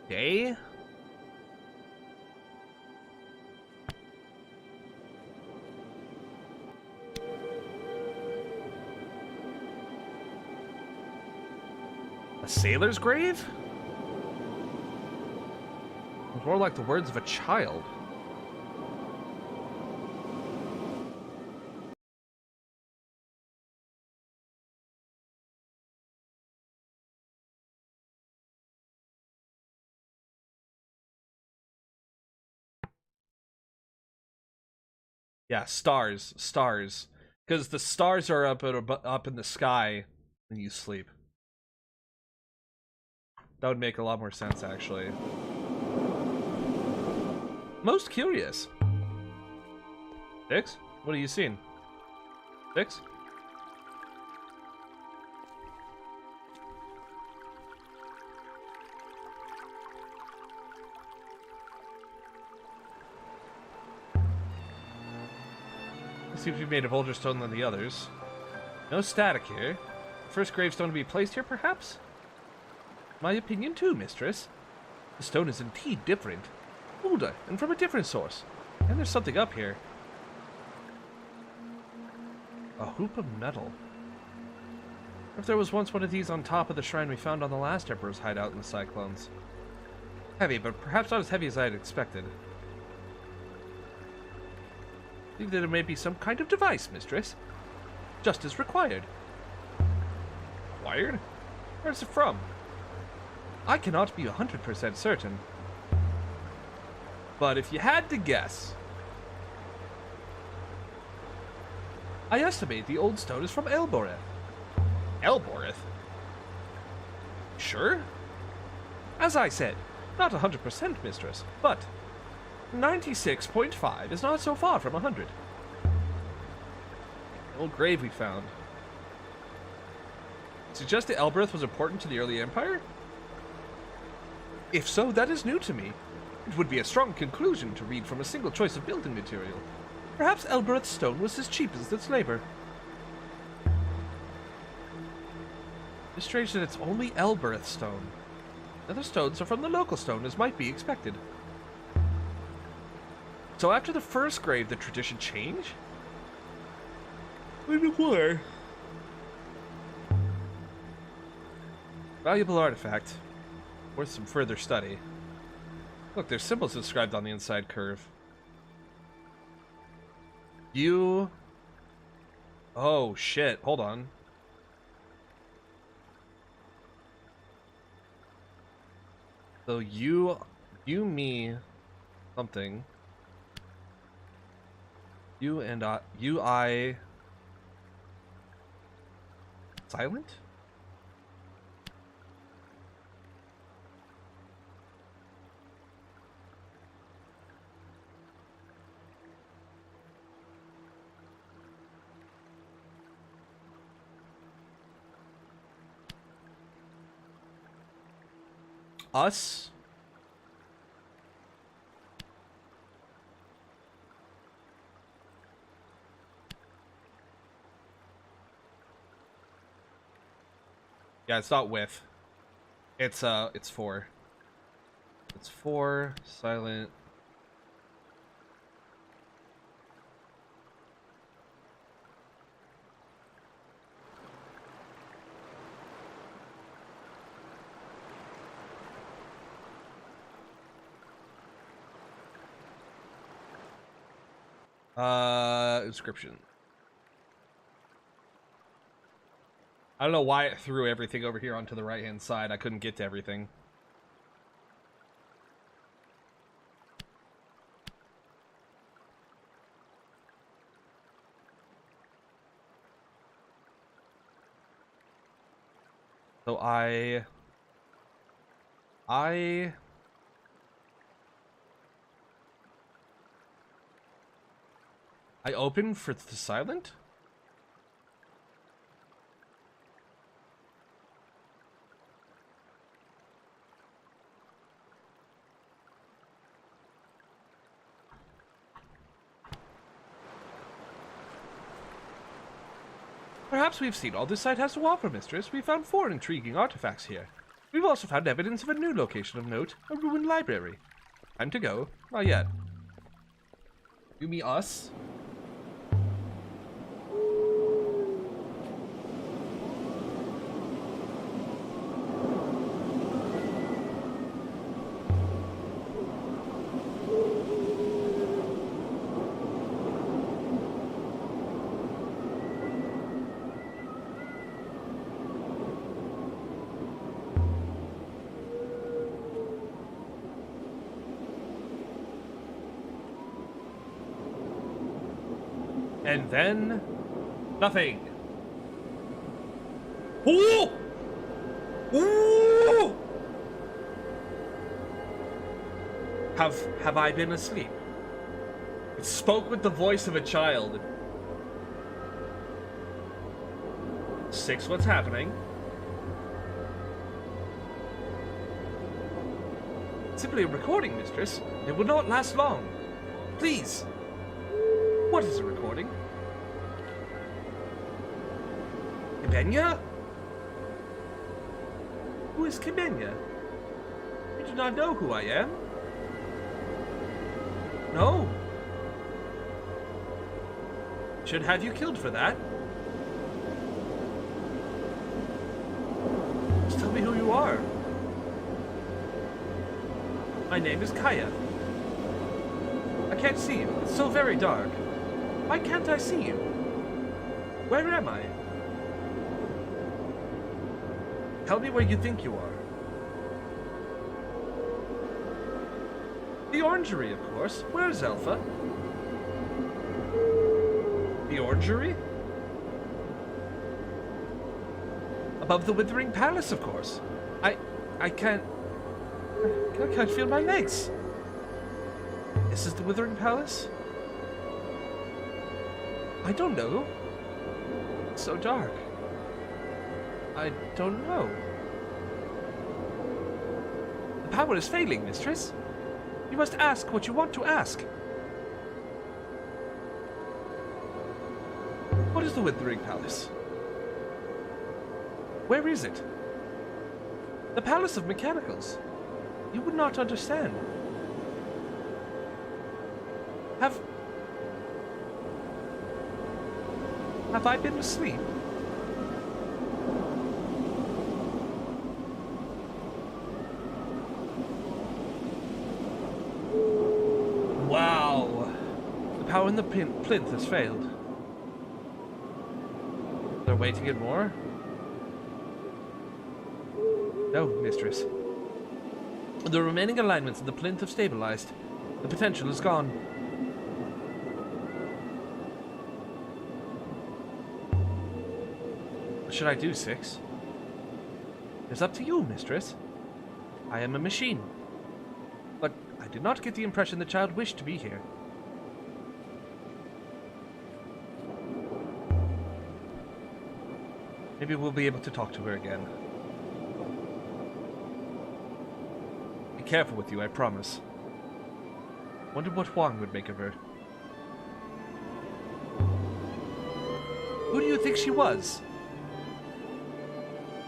Day? A sailor's grave? It's more like the words of a child. Yeah, stars. Because the stars are up in the sky when you sleep. That would make a lot more sense, actually. Most curious. 6? What are you seeing? 6? It seems to be made of older stone than the others. No static here. The first gravestone to be placed here, perhaps? My opinion too, mistress. The stone is indeed different. Older, and from a different source. And there's something up here. A hoop of metal. If there was once one of these on top of the shrine we found on the last Emperor's hideout in the Cyclones. Heavy, but perhaps not as heavy as I had expected. I think that it may be some kind of device, mistress. Just as required. Required? Where's it from? I cannot be 100% certain. But if you had to guess, I estimate the old stone is from Elboreth. Elboreth? Sure? As I said, not 100%, mistress, but 96.5 is not so far from 100. The old grave we found. Suggest that Elboreth was important to the early empire? If so, that is new to me. It would be a strong conclusion to read from a single choice of building material. Perhaps Elbereth's stone was as cheap as its labor. It's strange that it's only Elbereth stone. Other stones are from the local stone, as might be expected. So after the first grave, the tradition changed? Maybe why? Valuable artifact. Worth some further study. Look, there's symbols inscribed on the inside curve. You... Oh, shit. Hold on. So you, me, something. You and I... Silent? Us? Yeah, it's not with. It's 4. It's 4 silent. Inscription. I don't know why it threw everything over here onto the right-hand side. I couldn't get to everything. So I open for the silent? Perhaps we've seen all this site has to offer, mistress. We found 4 intriguing artifacts here. We've also found evidence of a new location of note, a ruined library. Time to go. Not yet. You mean us? And then nothing. Ooh! Ooh! Have I been asleep? It spoke with the voice of a child. 6, what's happening? Simply a recording, mistress. It will not last long. Please. What is a recording? Kibenya? Who is Kibenya? You do not know who I am? No. Should have you killed for that. Just tell me who you are. My name is Kaya. I can't see you. It's so very dark. Why can't I see you? Where am I? Tell me where you think you are. The orangery, of course. Where's Alpha? The orangery? Above the Withering Palace, of course. I can't feel my legs. This is the Withering Palace? I don't know. It's so dark. I don't know. The power is failing, mistress. You must ask what you want to ask. What is the Withering Palace? Where is it? The Palace of Mechanicals. You would not understand. Have I been asleep? Wow. The power in the plinth has failed. They're waiting to get more? No, mistress. The remaining alignments in the plinth have stabilized. The potential is gone. What should I do, 6? It's up to you, mistress. I am a machine. But I did not get the impression the child wished to be here. Maybe we'll be able to talk to her again. Be careful with you, I promise. Wonder what Huang would make of her. Who do you think she was?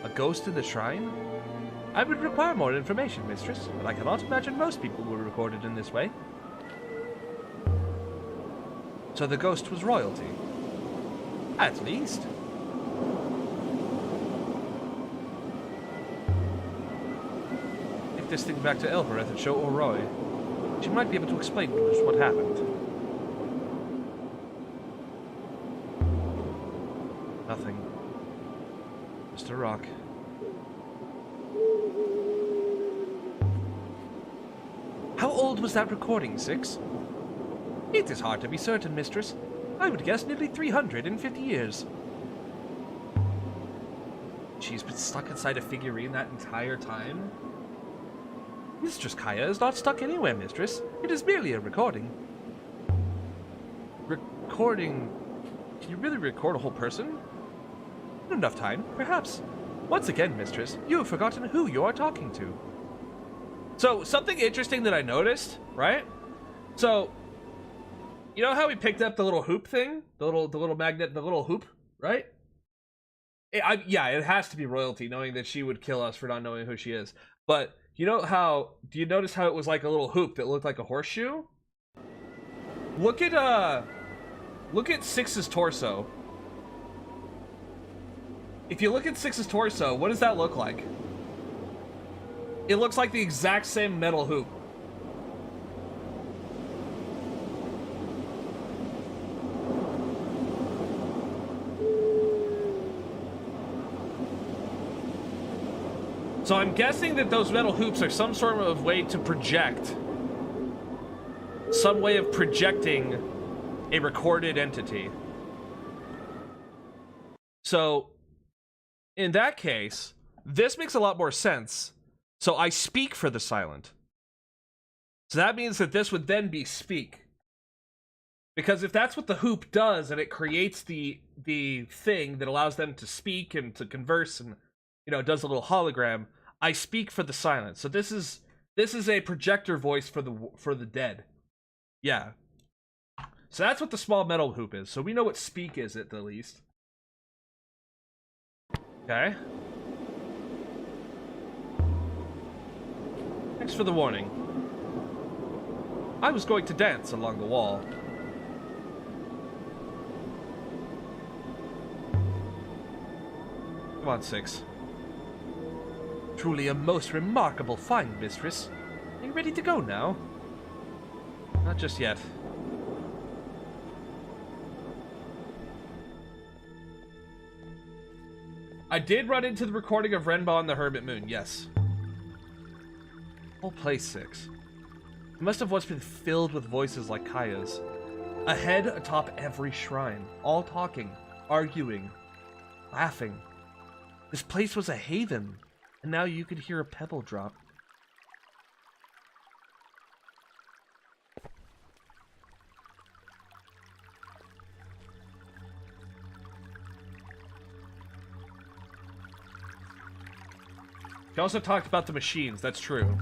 A ghost in the shrine? I would require more information, mistress, but I cannot imagine most people were recorded in this way. So the ghost was royalty? At least. Take this thing back to Elbereth and show O'Roy. She might be able to explain to us what happened. Nothing. Just a rock. How old was that recording, Six? It is hard to be certain, mistress. I would guess nearly 350 years. She's been stuck inside a figurine that entire time? Mistress Kaya is not stuck anywhere, mistress. It is merely a recording. Recording? Can you really record a whole person? Not enough time, perhaps. Once again, mistress, you have forgotten who you are talking to. So, something interesting that I noticed, right? So, you know how we picked up the little hoop thing? The little magnet, the little hoop, right? Yeah, it has to be royalty, knowing that she would kill us for not knowing who she is. But, you know how, do you notice how it was like a little hoop that looked like a horseshoe? Look at Six's torso. If you look at Six's torso, what does that look like? It looks like the exact same metal hoop. So I'm guessing that those metal hoops are some sort of way to project. Some way of projecting a recorded entity. So, in that case, this makes a lot more sense. So I speak for the silent. So that means that this would then be speak. Because if that's what the hoop does, and it creates the thing that allows them to speak and to converse and, you know, does a little hologram, I speak for the silent. So this is a projector voice for the dead. Yeah. So that's what the small metal hoop is. So we know what speak is at the least. Okay. Thanks for the warning. I was going to dance along the wall. Come on, Six. Truly a most remarkable find, mistress. Are you ready to go now? Not just yet. I did run into the recording of Renba and the Hermit Moon, yes. Whole place, Six. It must have once been filled with voices like Kaya's. A head atop every shrine, all talking, arguing, laughing. This place was a haven, and now you could hear a pebble drop. He also talked about the machines, that's true.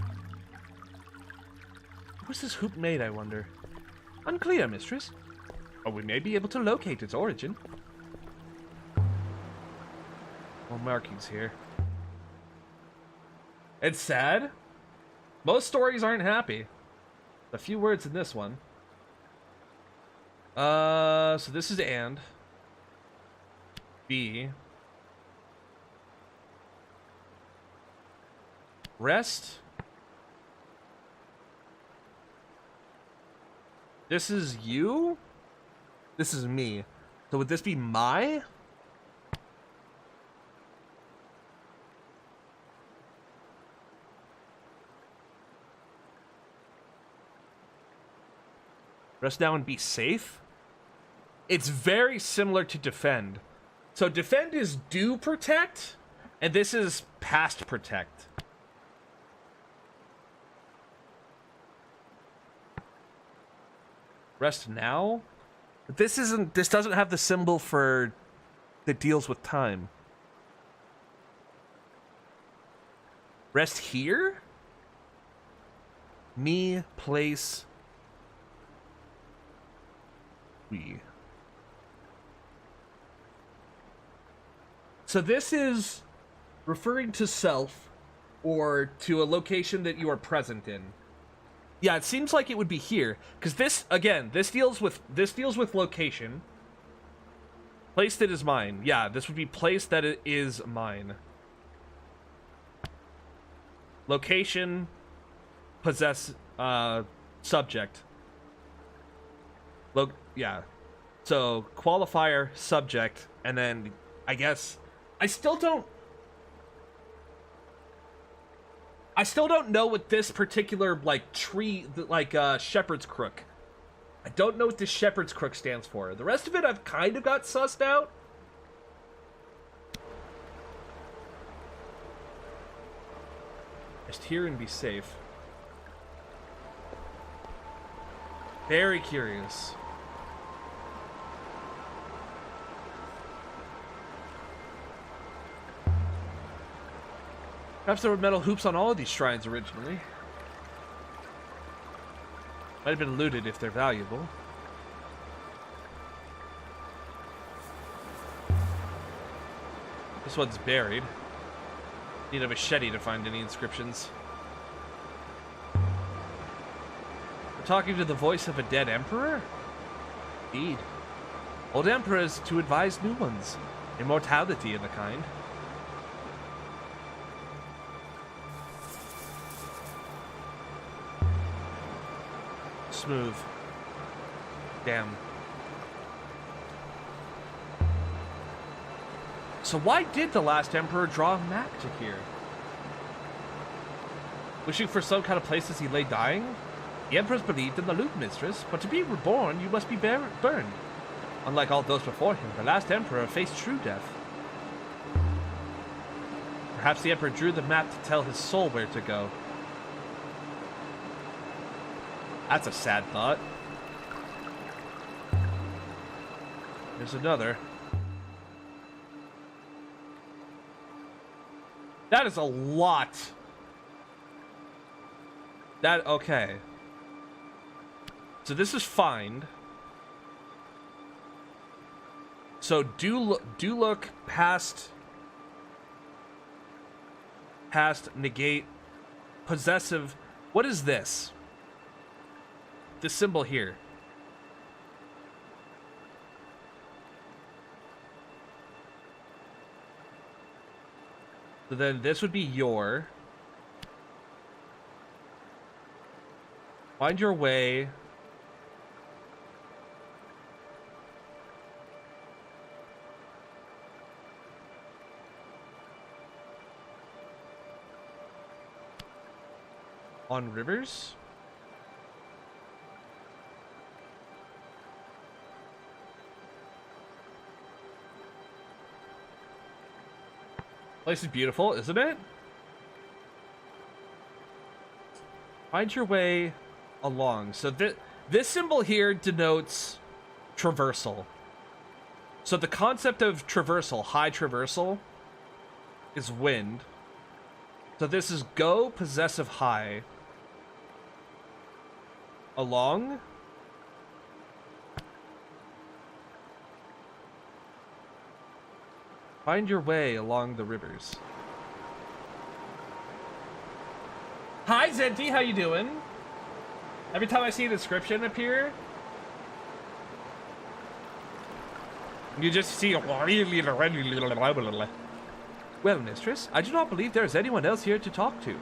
What's this hoop made, I wonder? Unclear, mistress. Or we may be able to locate its origin. More markings here. It's sad. Most stories aren't happy. A few words in this one. So this is and. B. Rest. This is you? This is me. So would this be my? Rest now and be safe? It's very similar to defend. So defend is do protect, and this is past protect. Rest now? But this doesn't have the symbol for that deals with time. Rest here? Me, place, we. So this is referring to self, or to a location that you are present in. Yeah, it seems like it would be here, because this, again, this deals with location. Place that is mine. Yeah, this would be place that it is mine. Location, possess, subject. Yeah. So, qualifier, subject, and then, I guess, I still don't know what this particular, like, tree, like, shepherd's crook. I don't know what this shepherd's crook stands for. The rest of it I've kind of got sussed out. Just here and be safe. Very curious. Perhaps there were metal hoops on all of these shrines originally. Might have been looted if they're valuable. This one's buried. Need a machete to find any inscriptions. We're talking to the voice of a dead emperor? Indeed. Old emperors to advise new ones. Immortality in the kind. Smooth. Damn. So why did the last emperor draw a map to here? Wishing for some kind of place as he lay dying? The emperors believed in the loot mistress, but to be reborn, you must be burned. Unlike all those before him, the last emperor faced true death. Perhaps the emperor drew the map to tell his soul where to go. That's a sad thought. There's another. That is a lot. Okay. So this is find. So do look past negate possessive. What is this? This symbol here. So then this would be your. Find your way. On rivers? Place is beautiful, isn't it? Find your way along. So this symbol here denotes traversal. So the concept of traversal, high traversal, is wind. So this is go possessive high. Along. Find your way along the rivers. Hi Zenti, how you doing? Every time I see a description appear, you just see well, mistress, I do not believe there is anyone else here to talk to.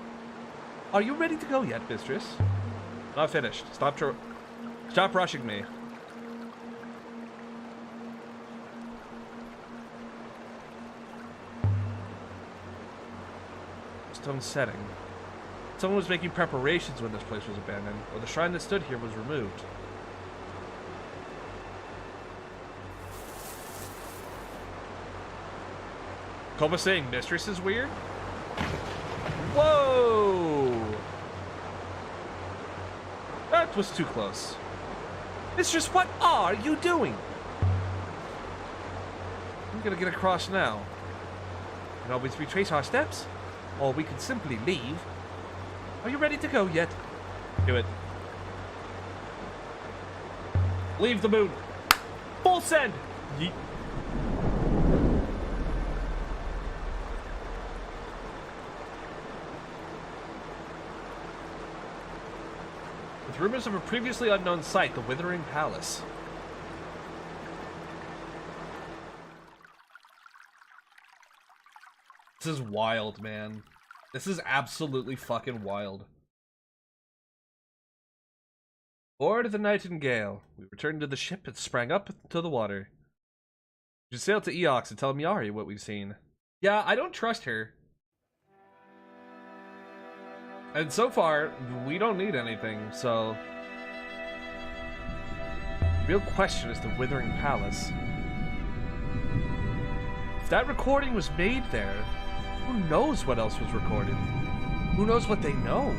Are you ready to go yet, mistress? Not finished. Stop rushing me. Stone setting. Someone was making preparations when this place was abandoned, or the shrine that stood here was removed. Kova saying mistress is weird? Whoa! That was too close. Mistress, what are you doing? I'm gonna get across now. We can always retrace our steps, or we can simply leave. Are you ready to go yet? Do it. Leave the moon. Full send! Yeet. with rumors of a previously unknown site, the Withering Palace. This is wild, man. This is absolutely fucking wild. Aboard the Nightingale, we returned to the ship and sprang up to the water. We should sail to Eox and tell Miari what we've seen. Yeah, I don't trust her. And so far, we don't need anything, so... The real question is the Withering Palace. If that recording was made there, who knows what else was recorded? Who knows what they know?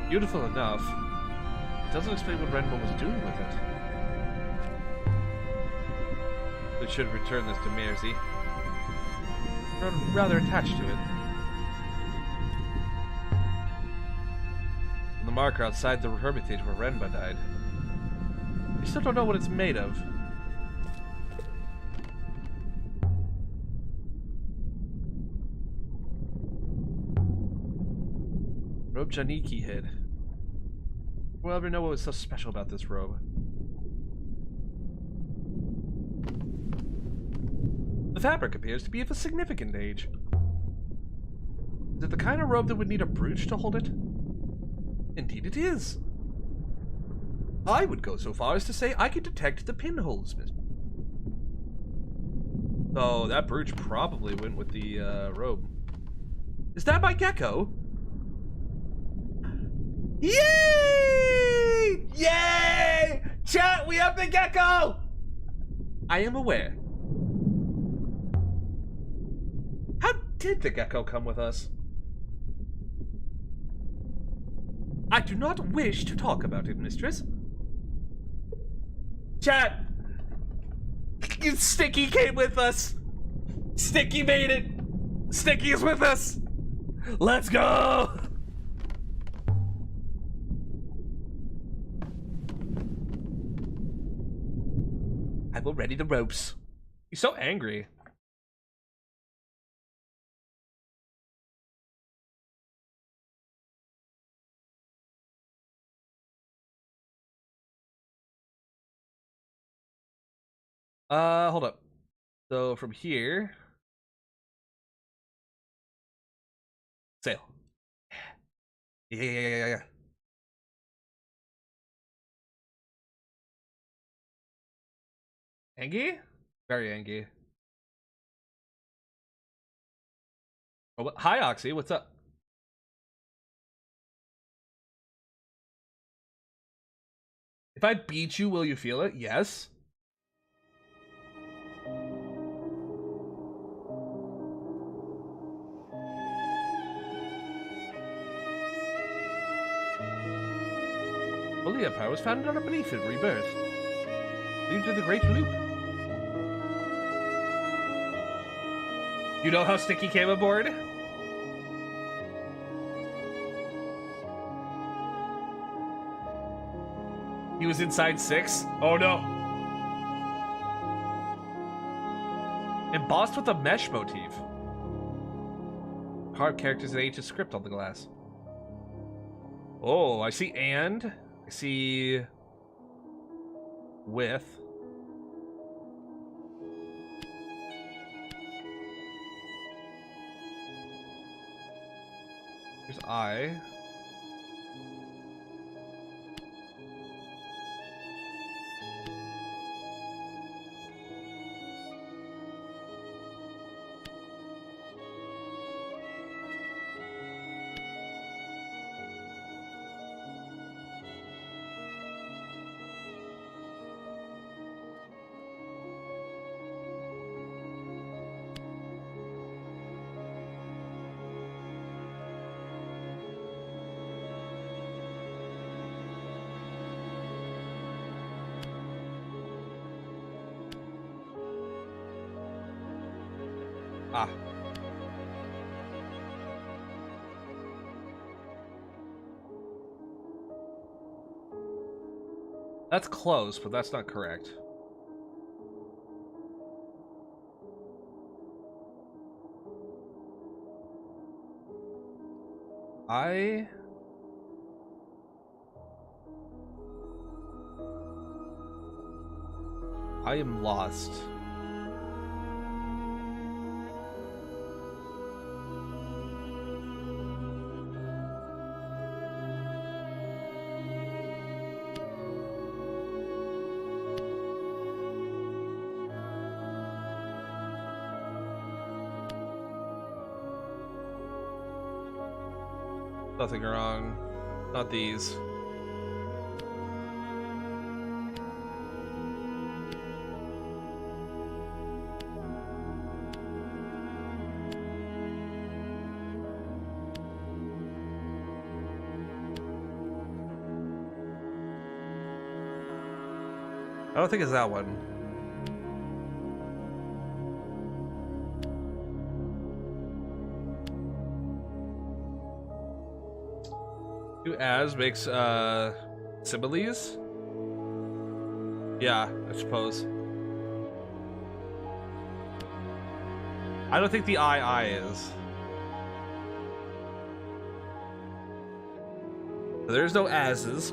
Beautiful enough. It doesn't explain what Renbo was doing with it. We should return this to Mersey. I'm rather attached to it. And the marker outside the hermitage where Renba died. We still don't know what it's made of. Robe Janiki hid. We'll ever know what was so special about this robe. The fabric appears to be of a significant age. Is it the kind of robe that would need a brooch to hold it? Indeed it is. I would go so far as to say I could detect the pinholes, miss. Oh, that brooch probably went with the robe. Is that my gecko? Yay! Yay! Chat, we have the gecko! I am aware. How did the gecko come with us? I do not wish to talk about it, mistress. Chat! Sticky came with us! Sticky made it! Sticky is with us! Let's go! I will ready the ropes. He's so angry. Hold up. So from here, sail. Yeah. Angy? Very angry. Oh, hi, Oxy. What's up? If I beat you, will you feel it? Yes. Holy Empire was founded on a belief in rebirth. Lead to the Great Loop. You know how Sticky came aboard? He was inside 6? Oh no. Embossed with a mesh motif. Carved characters and ancient script on the glass. Oh, I see and. I see with. Here's I. Ah. That's close, but that's not correct. I am lost. Nothing wrong. Not these. I don't think it's that one. Do as makes similes? Yeah, I suppose. I don't think the I is. There's no as's.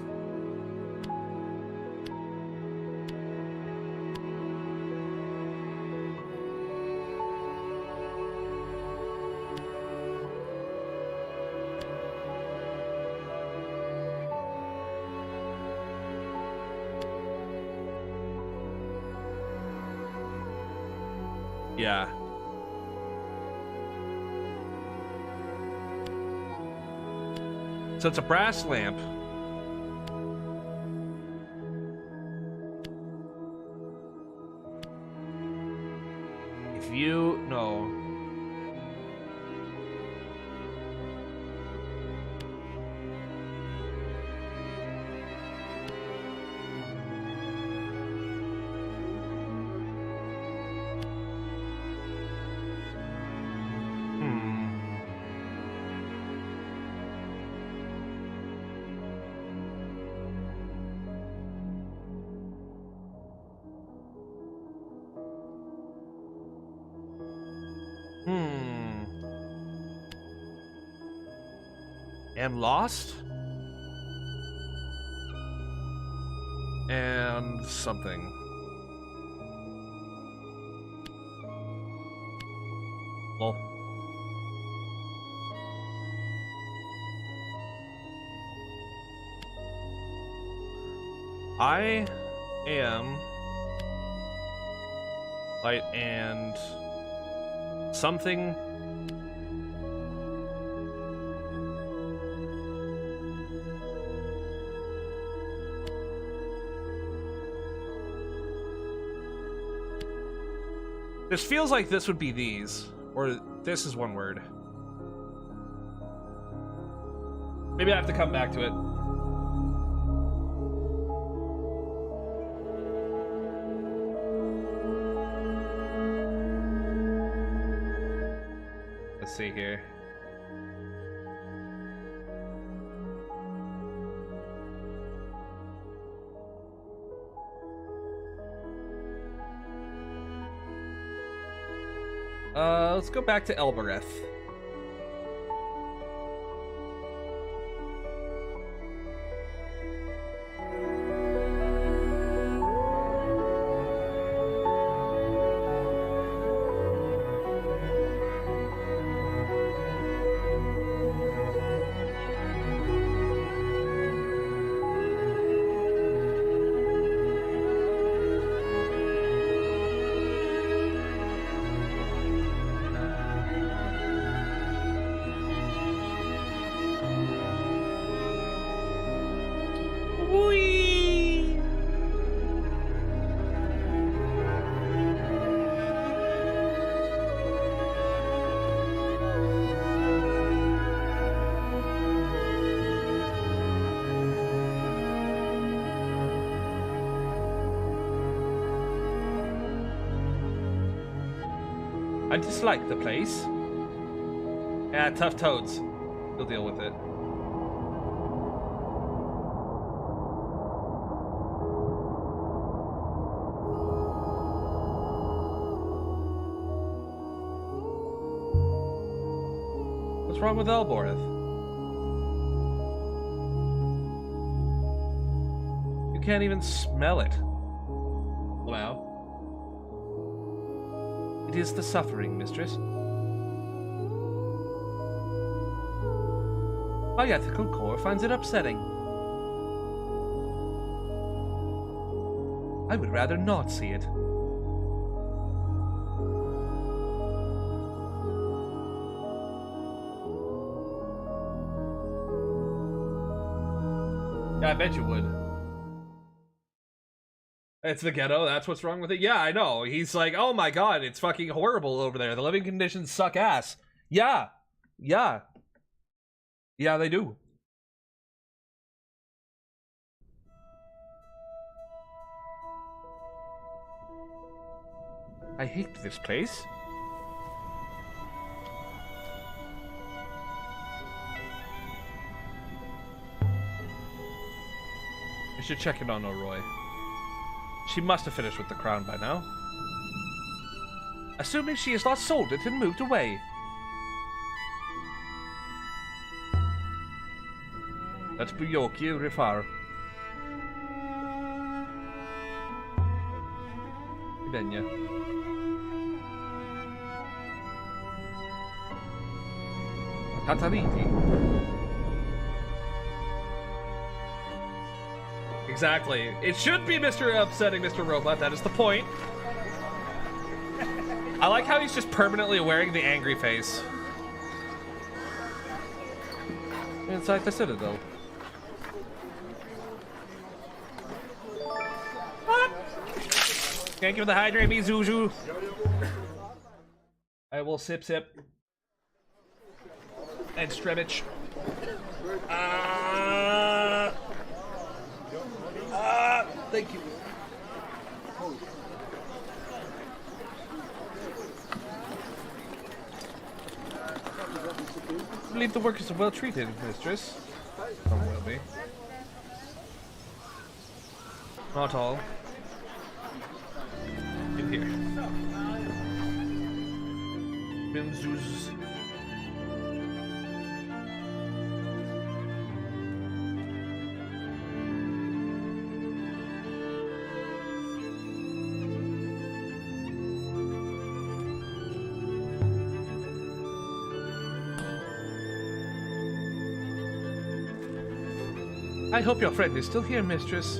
Yeah. So it's a brass lamp. If you know. Am lost? And something. Lol. I am light and something. This feels like this would be these, or this is one word. Maybe I have to come back to it. Let's see here. Let's go back to Elbereth. I dislike the place. Yeah, tough toads. We'll deal with it. What's wrong with Elboreth? You can't even smell it. Wow. It is the suffering, mistress. My ethical core finds it upsetting. I would rather not see it. Yeah, I bet you would. It's the ghetto, that's what's wrong with it? Yeah, I know. He's like, oh my god, it's fucking horrible over there. The living conditions suck ass. Yeah. Yeah. Yeah, they do. I hate this place. I should check in on O'Roy. She must have finished with the crown by now. Assuming she has not sold it and moved away. That's Buyoki Rifar. Idenya. Tatariti. Exactly. It should be Mr. Upsetting Mr. Robot, that is the point. I like how he's just permanently wearing the angry face. Inside the Citadel. What? Thank you for the hydrate, me, Zuzu. I will sip. And Strebich. Thank you. I believe the workers are well treated, mistress. Some will be. Not all. In here. Minzuz. I hope your friend is still here, mistress.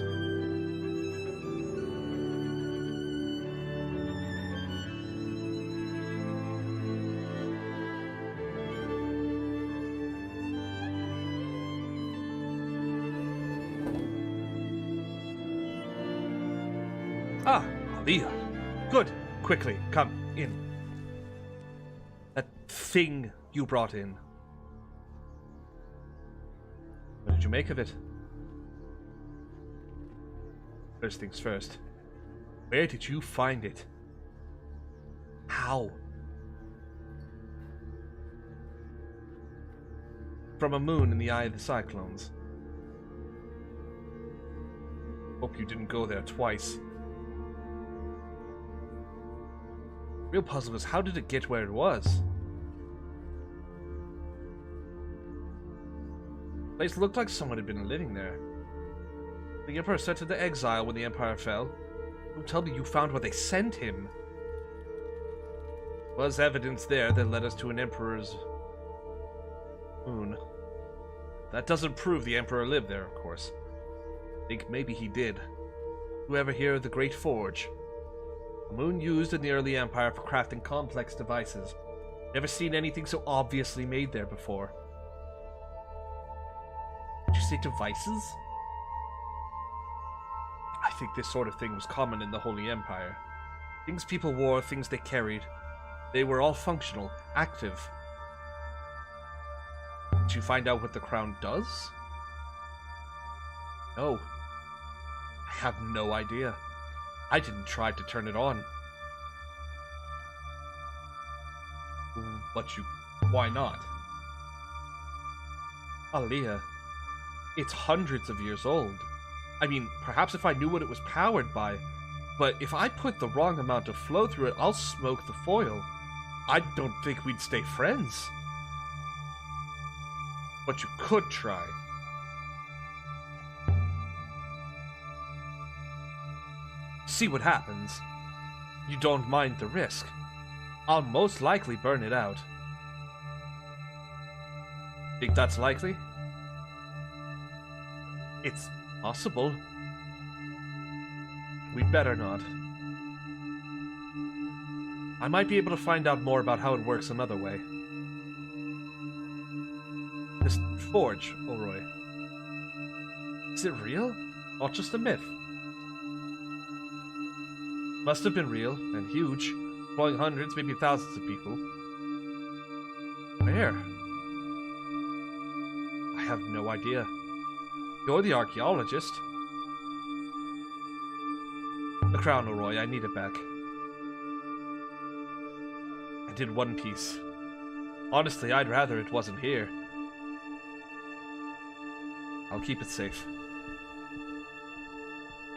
Ah, Aliyah. Good. Quickly, come in. That thing you brought in. What did you make of it? First things first. Where did you find it? How? From a moon in the eye of the cyclones. Hope you didn't go there twice. Real puzzle is, how did it get where it was? The place looked like someone had been living there. The Emperor sent him to exile when the Empire fell. Don't tell me you found where they sent him. Was evidence there that led us to an Emperor's moon. That doesn't prove the Emperor lived there, of course. Think maybe he did. You ever hear of the Great Forge? A moon used in the early Empire for crafting complex devices. Never seen anything so obviously made there before. Did you say devices? I think this sort of thing was common in the Holy Empire. Things people wore, things they carried. They were all functional, active. Did you find out what the crown does? No. I have no idea. I didn't try to turn it on. Why not? Aliyah, it's hundreds of years old. I mean, perhaps if I knew what it was powered by, but if I put the wrong amount of flow through it, I'll smoke the foil. I don't think we'd stay friends. But you could try. See what happens. You don't mind the risk. I'll most likely burn it out. Think that's likely? It's possible. We better not. I might be able to find out more about how it works another way. This forge, O'Roy. Is it real? Not just a myth? Must have been real, and huge, employing hundreds, maybe thousands of people. Where? I have no idea. You're the archaeologist. The crown, O'Roy, I need it back. I did one piece. Honestly, I'd rather it wasn't here. I'll keep it safe.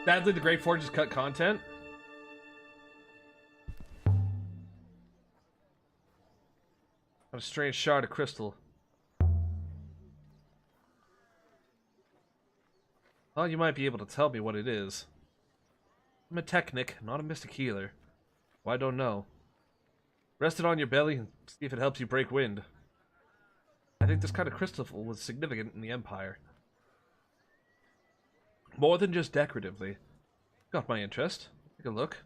Sadly, the Great Forge has cut content. A strange shard of crystal. Well, you might be able to tell me what it is. I'm a technic, not a mystic healer. Well, I don't know. Rest it on your belly and see if it helps you break wind. I think this kind of crystal was significant in the Empire. More than just decoratively. Got my interest. Take a look.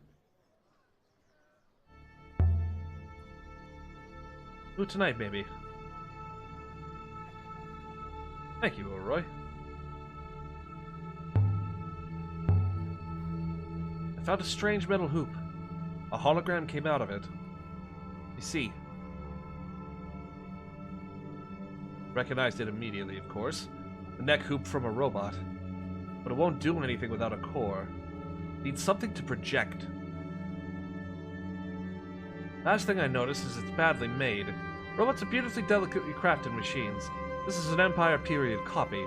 Do it tonight, maybe. Thank you, O'Roy. I found a strange metal hoop. A hologram came out of it. You see. Recognized it immediately, of course. The neck hoop from a robot. But it won't do anything without a core. It needs something to project. Last thing I noticed is it's badly made. Robots are beautifully delicately crafted machines. This is an Empire period copy.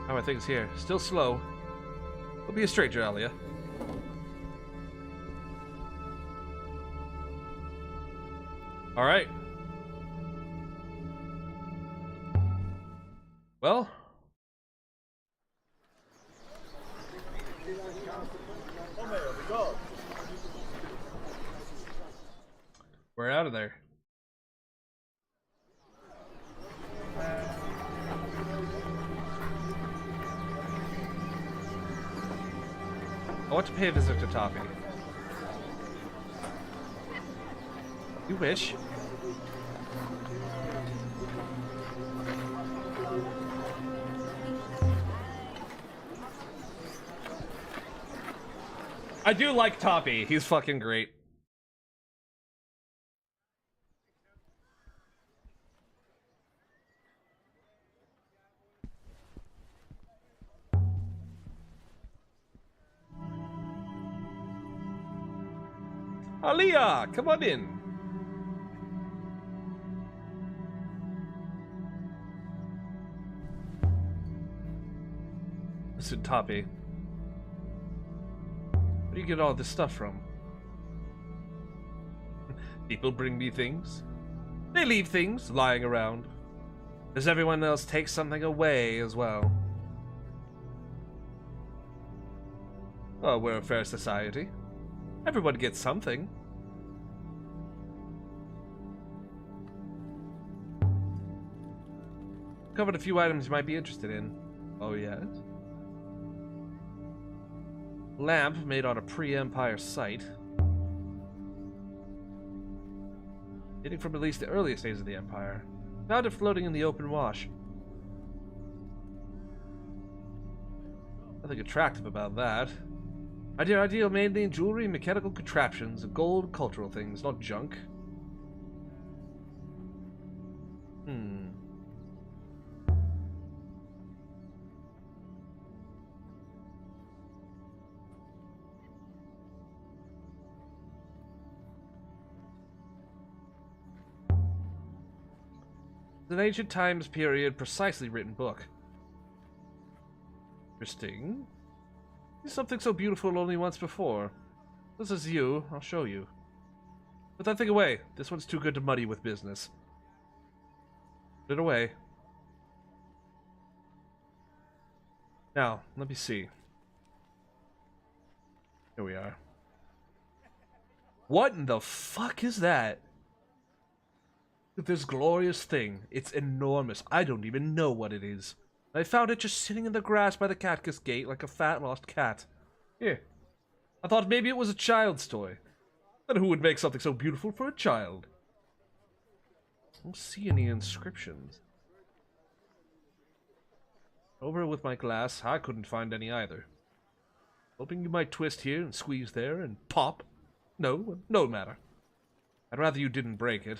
How are things here? Still slow. Don't be a stranger, Alia. Alright. Well. We're out of there. I want to pay a visit to Toppy. You wish. I do like Toppy. He's fucking great. Alia, come on in. Listen, Toppy. Where do you get all this stuff from? People bring me things. They leave things lying around. Does everyone else take something away as well? Oh, we're a fair society. Everyone gets something. Covered a few items you might be interested in. Oh, yes? Lamp made on a pre-Empire site. Dating from at least the earliest days of the Empire. Found it floating in the open wash. Nothing attractive about that. Ideal mainly in jewelry, mechanical contraptions, and gold cultural things, not junk. It's an ancient times period, precisely written book. Interesting. Something so beautiful only once before. This is you, I'll show you. Put that thing away. This one's too good to muddy with business. Put it away. Now, let me see. Here we are. What in the fuck is that? This glorious thing. It's enormous. I don't even know what it is. I found it just sitting in the grass by the cactus gate like a fat lost cat. Here. I thought maybe it was a child's toy. Then who would make something so beautiful for a child? I don't see any inscriptions. Over with my glass, I couldn't find any either. Hoping you might twist here and squeeze there and pop. No matter. I'd rather you didn't break it.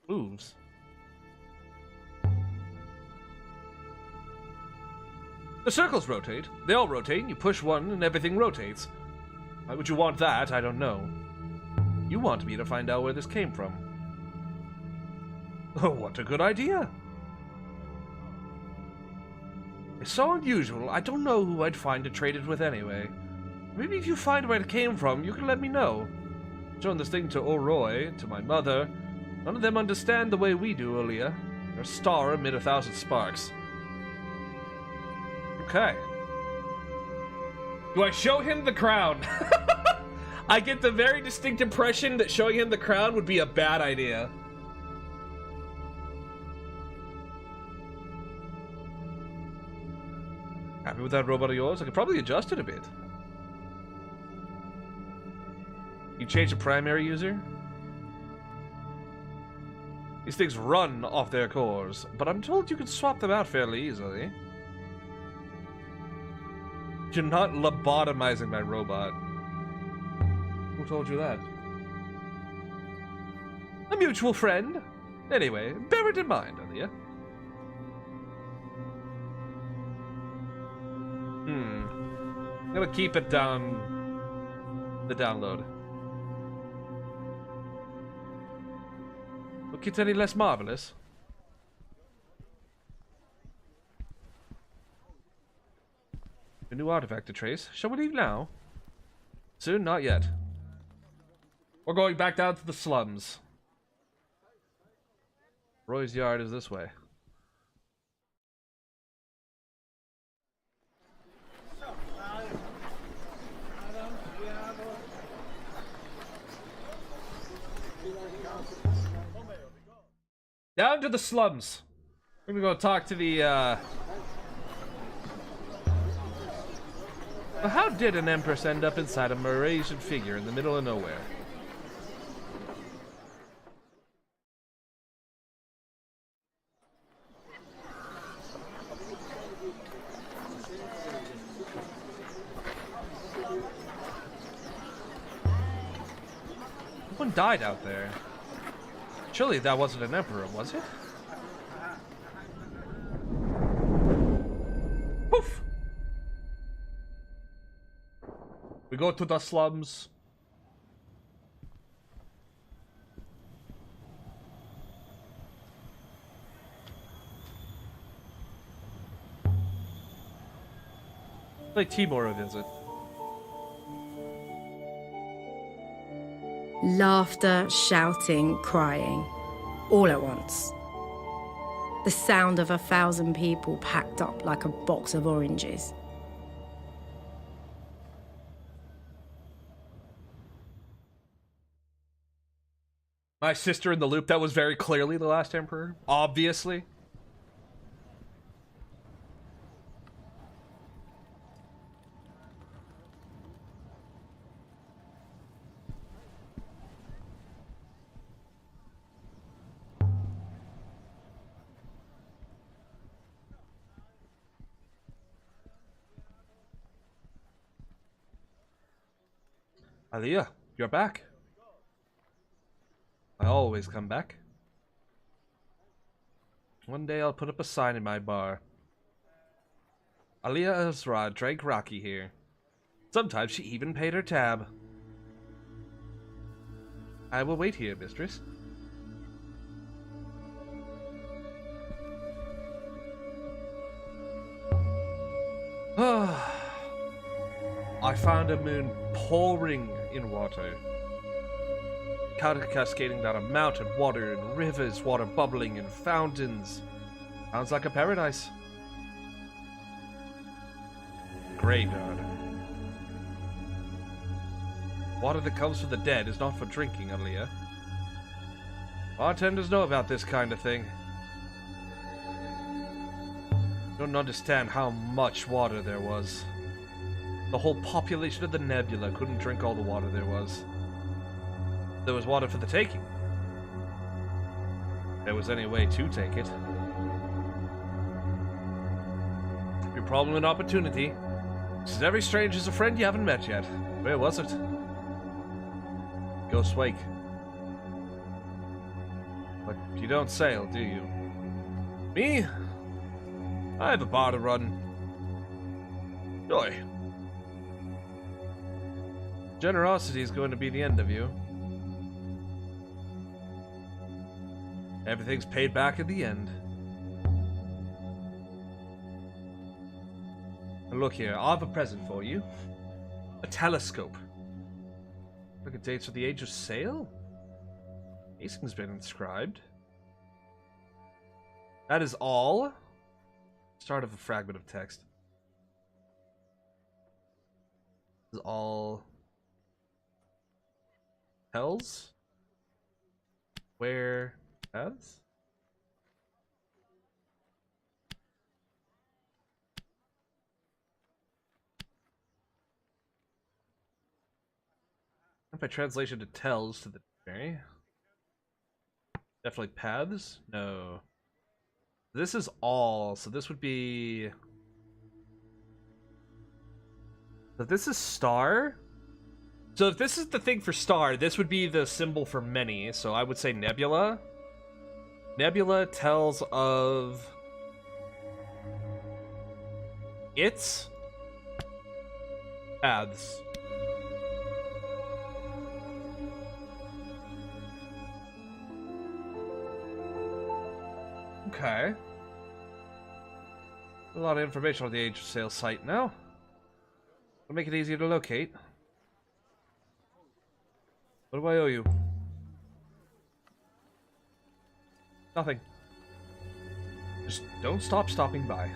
Moves. The circles rotate. They all rotate, and you push one and everything rotates. Why would you want that? I don't know. You want me to find out where this came from. Oh, what a good idea. It's so unusual, I don't know who I'd find to trade it with anyway. Maybe if you find where it came from, you can let me know. Shown this thing to Oroi, to my mother. None of them understand the way we do, Aaliyah. They're a star amid 1,000 sparks. Okay. Do I show him the crown? I get the very distinct impression that showing him the crown would be a bad idea. Happy with that robot of yours? I could probably adjust it a bit. You change the primary user? These things run off their cores, but I'm told you can swap them out fairly easily. You're not lobotomizing my robot. Who told you that? A mutual friend. Anyway, bear it in mind, Aaliyah. I'm gonna keep it down the download. Look, it's any less marvelous. A new artifact to trace. Shall we leave now? Soon? Not yet. We're going back down to the slums. Roy's yard is this way. Down to the slums. We're gonna go talk to the, How did an empress end up inside a Mauritian figure in the middle of nowhere? Someone died out there. Surely that wasn't an emperor, was it? Poof! We go to the slums. Like Timor a visit.
Laughter, shouting, crying, all at once. The sound of 1,000 people packed up like a box of oranges.
My sister in the loop, that was very clearly the last emperor. Obviously. Aaliyah, you're back. I always come back. One day I'll put up a sign in my bar. Aaliyah Ezra drank Rocky here. Sometimes she even paid her tab. I will wait here, mistress. I found a moon pouring in water. Cascading down a mountain, water and rivers, water bubbling in fountains. Sounds like a paradise. Graveyard. Water that comes from the dead is not for drinking, Aaliyah. Bartenders know about this kind of thing. Don't understand how much water there was. The whole population of the nebula couldn't drink all the water there was. There was water for the taking. If there was any way to take it. Your problem and opportunity. Says every stranger's a friend you haven't met yet. Where was it? Ghost Wake. But you don't sail, do you? Me? I have a bar to run. Joy. Generosity is going to be the end of you. Everything's paid back at the end. And look here, I have a present for you. A telescope. Look at dates for the age of sail? Casing's been inscribed. That is all. Start of a fragment of text. This is all tells where paths. If I translation to tells to the dictionary. Definitely paths? No. This is all, so this would be... So this is star? So if this is the thing for star, this would be the symbol for many, so I would say nebula. Nebula tells of... its paths. Okay. A lot of information on the Age of Sail site now. It'll make it easier to locate. What do I owe you? Nothing. Just don't stop stopping by.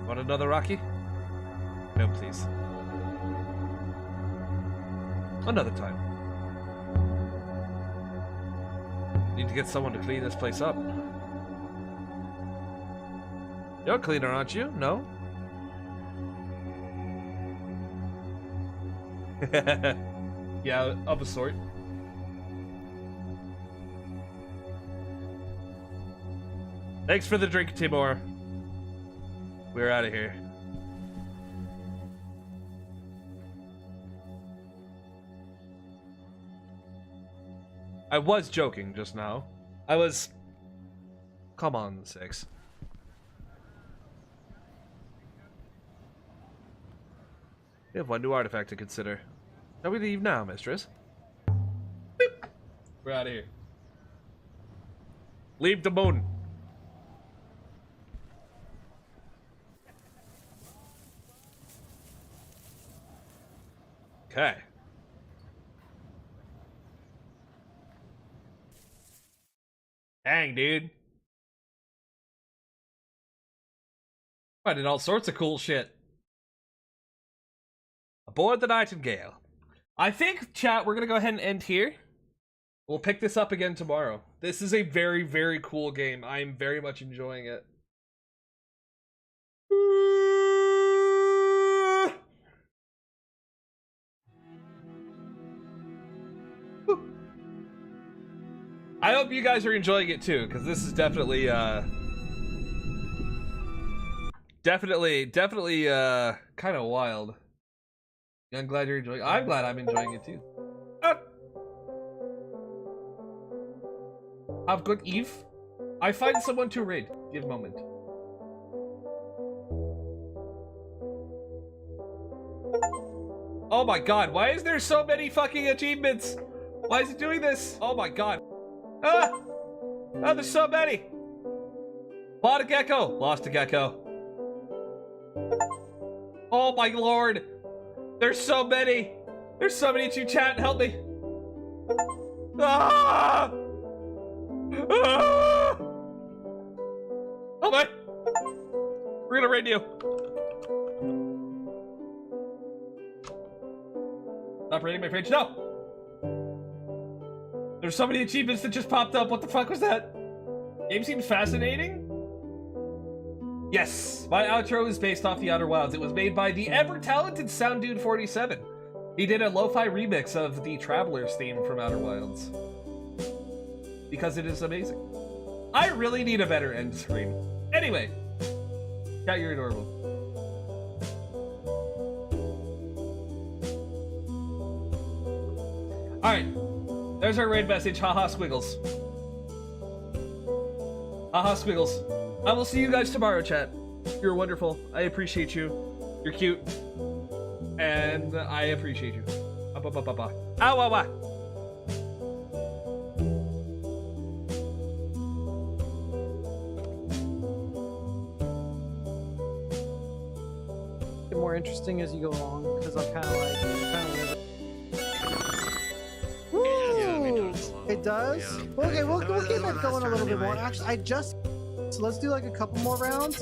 Want another Rocky? No, please. Another time. Need to get someone to clean this place up. You're a cleaner, aren't you? No? Yeah, of a sort. Thanks for the drink, Timor. We're out of here. I was joking just now. I was... Come on, 6. We have one new artifact to consider. Shall we leave now, mistress? Beep. We're out of here. Leave the moon. Okay. Dang, dude. I did all sorts of cool shit. Aboard the Nightingale. I think, chat, we're gonna go ahead and end here. We'll pick this up again tomorrow. This is a very, very cool game. I am very much enjoying it. I hope you guys are enjoying it too, because this is definitely, definitely, kind of wild. I'm glad you're enjoying it. I'm glad I'm enjoying it too. Have good eve. I find someone to raid. Give a moment. Oh my god, why is there so many fucking achievements? Why is it doing this? Oh my god. Ah! Oh, there's so many! Bought a gecko! Lost a gecko. Oh my lord! There's so many! There's so many to chat, help me! Ah! Ah! Oh my! We're gonna raid you. Stop raiding my fridge. No! There's so many achievements that just popped up. What the fuck was that? Game seems fascinating. Yes, my outro is based off The Outer Wilds. It was made by the ever-talented Sound Dude 47. He did a lo-fi remix of the Traveler's theme from Outer Wilds. Because it is amazing. I really need a better end screen. Anyway. Cat, you're adorable. Alright. There's our raid message. Haha, squiggles. Haha, squiggles. I will see you guys tomorrow, chat. You're wonderful. I appreciate you. You're cute. And I appreciate you. Ow, ow, ow.
Get more interesting as you go along, because I'm kind of like, Woo! It does? Okay, we'll keep it going a little bit more. Actually, so let's do like a couple more rounds.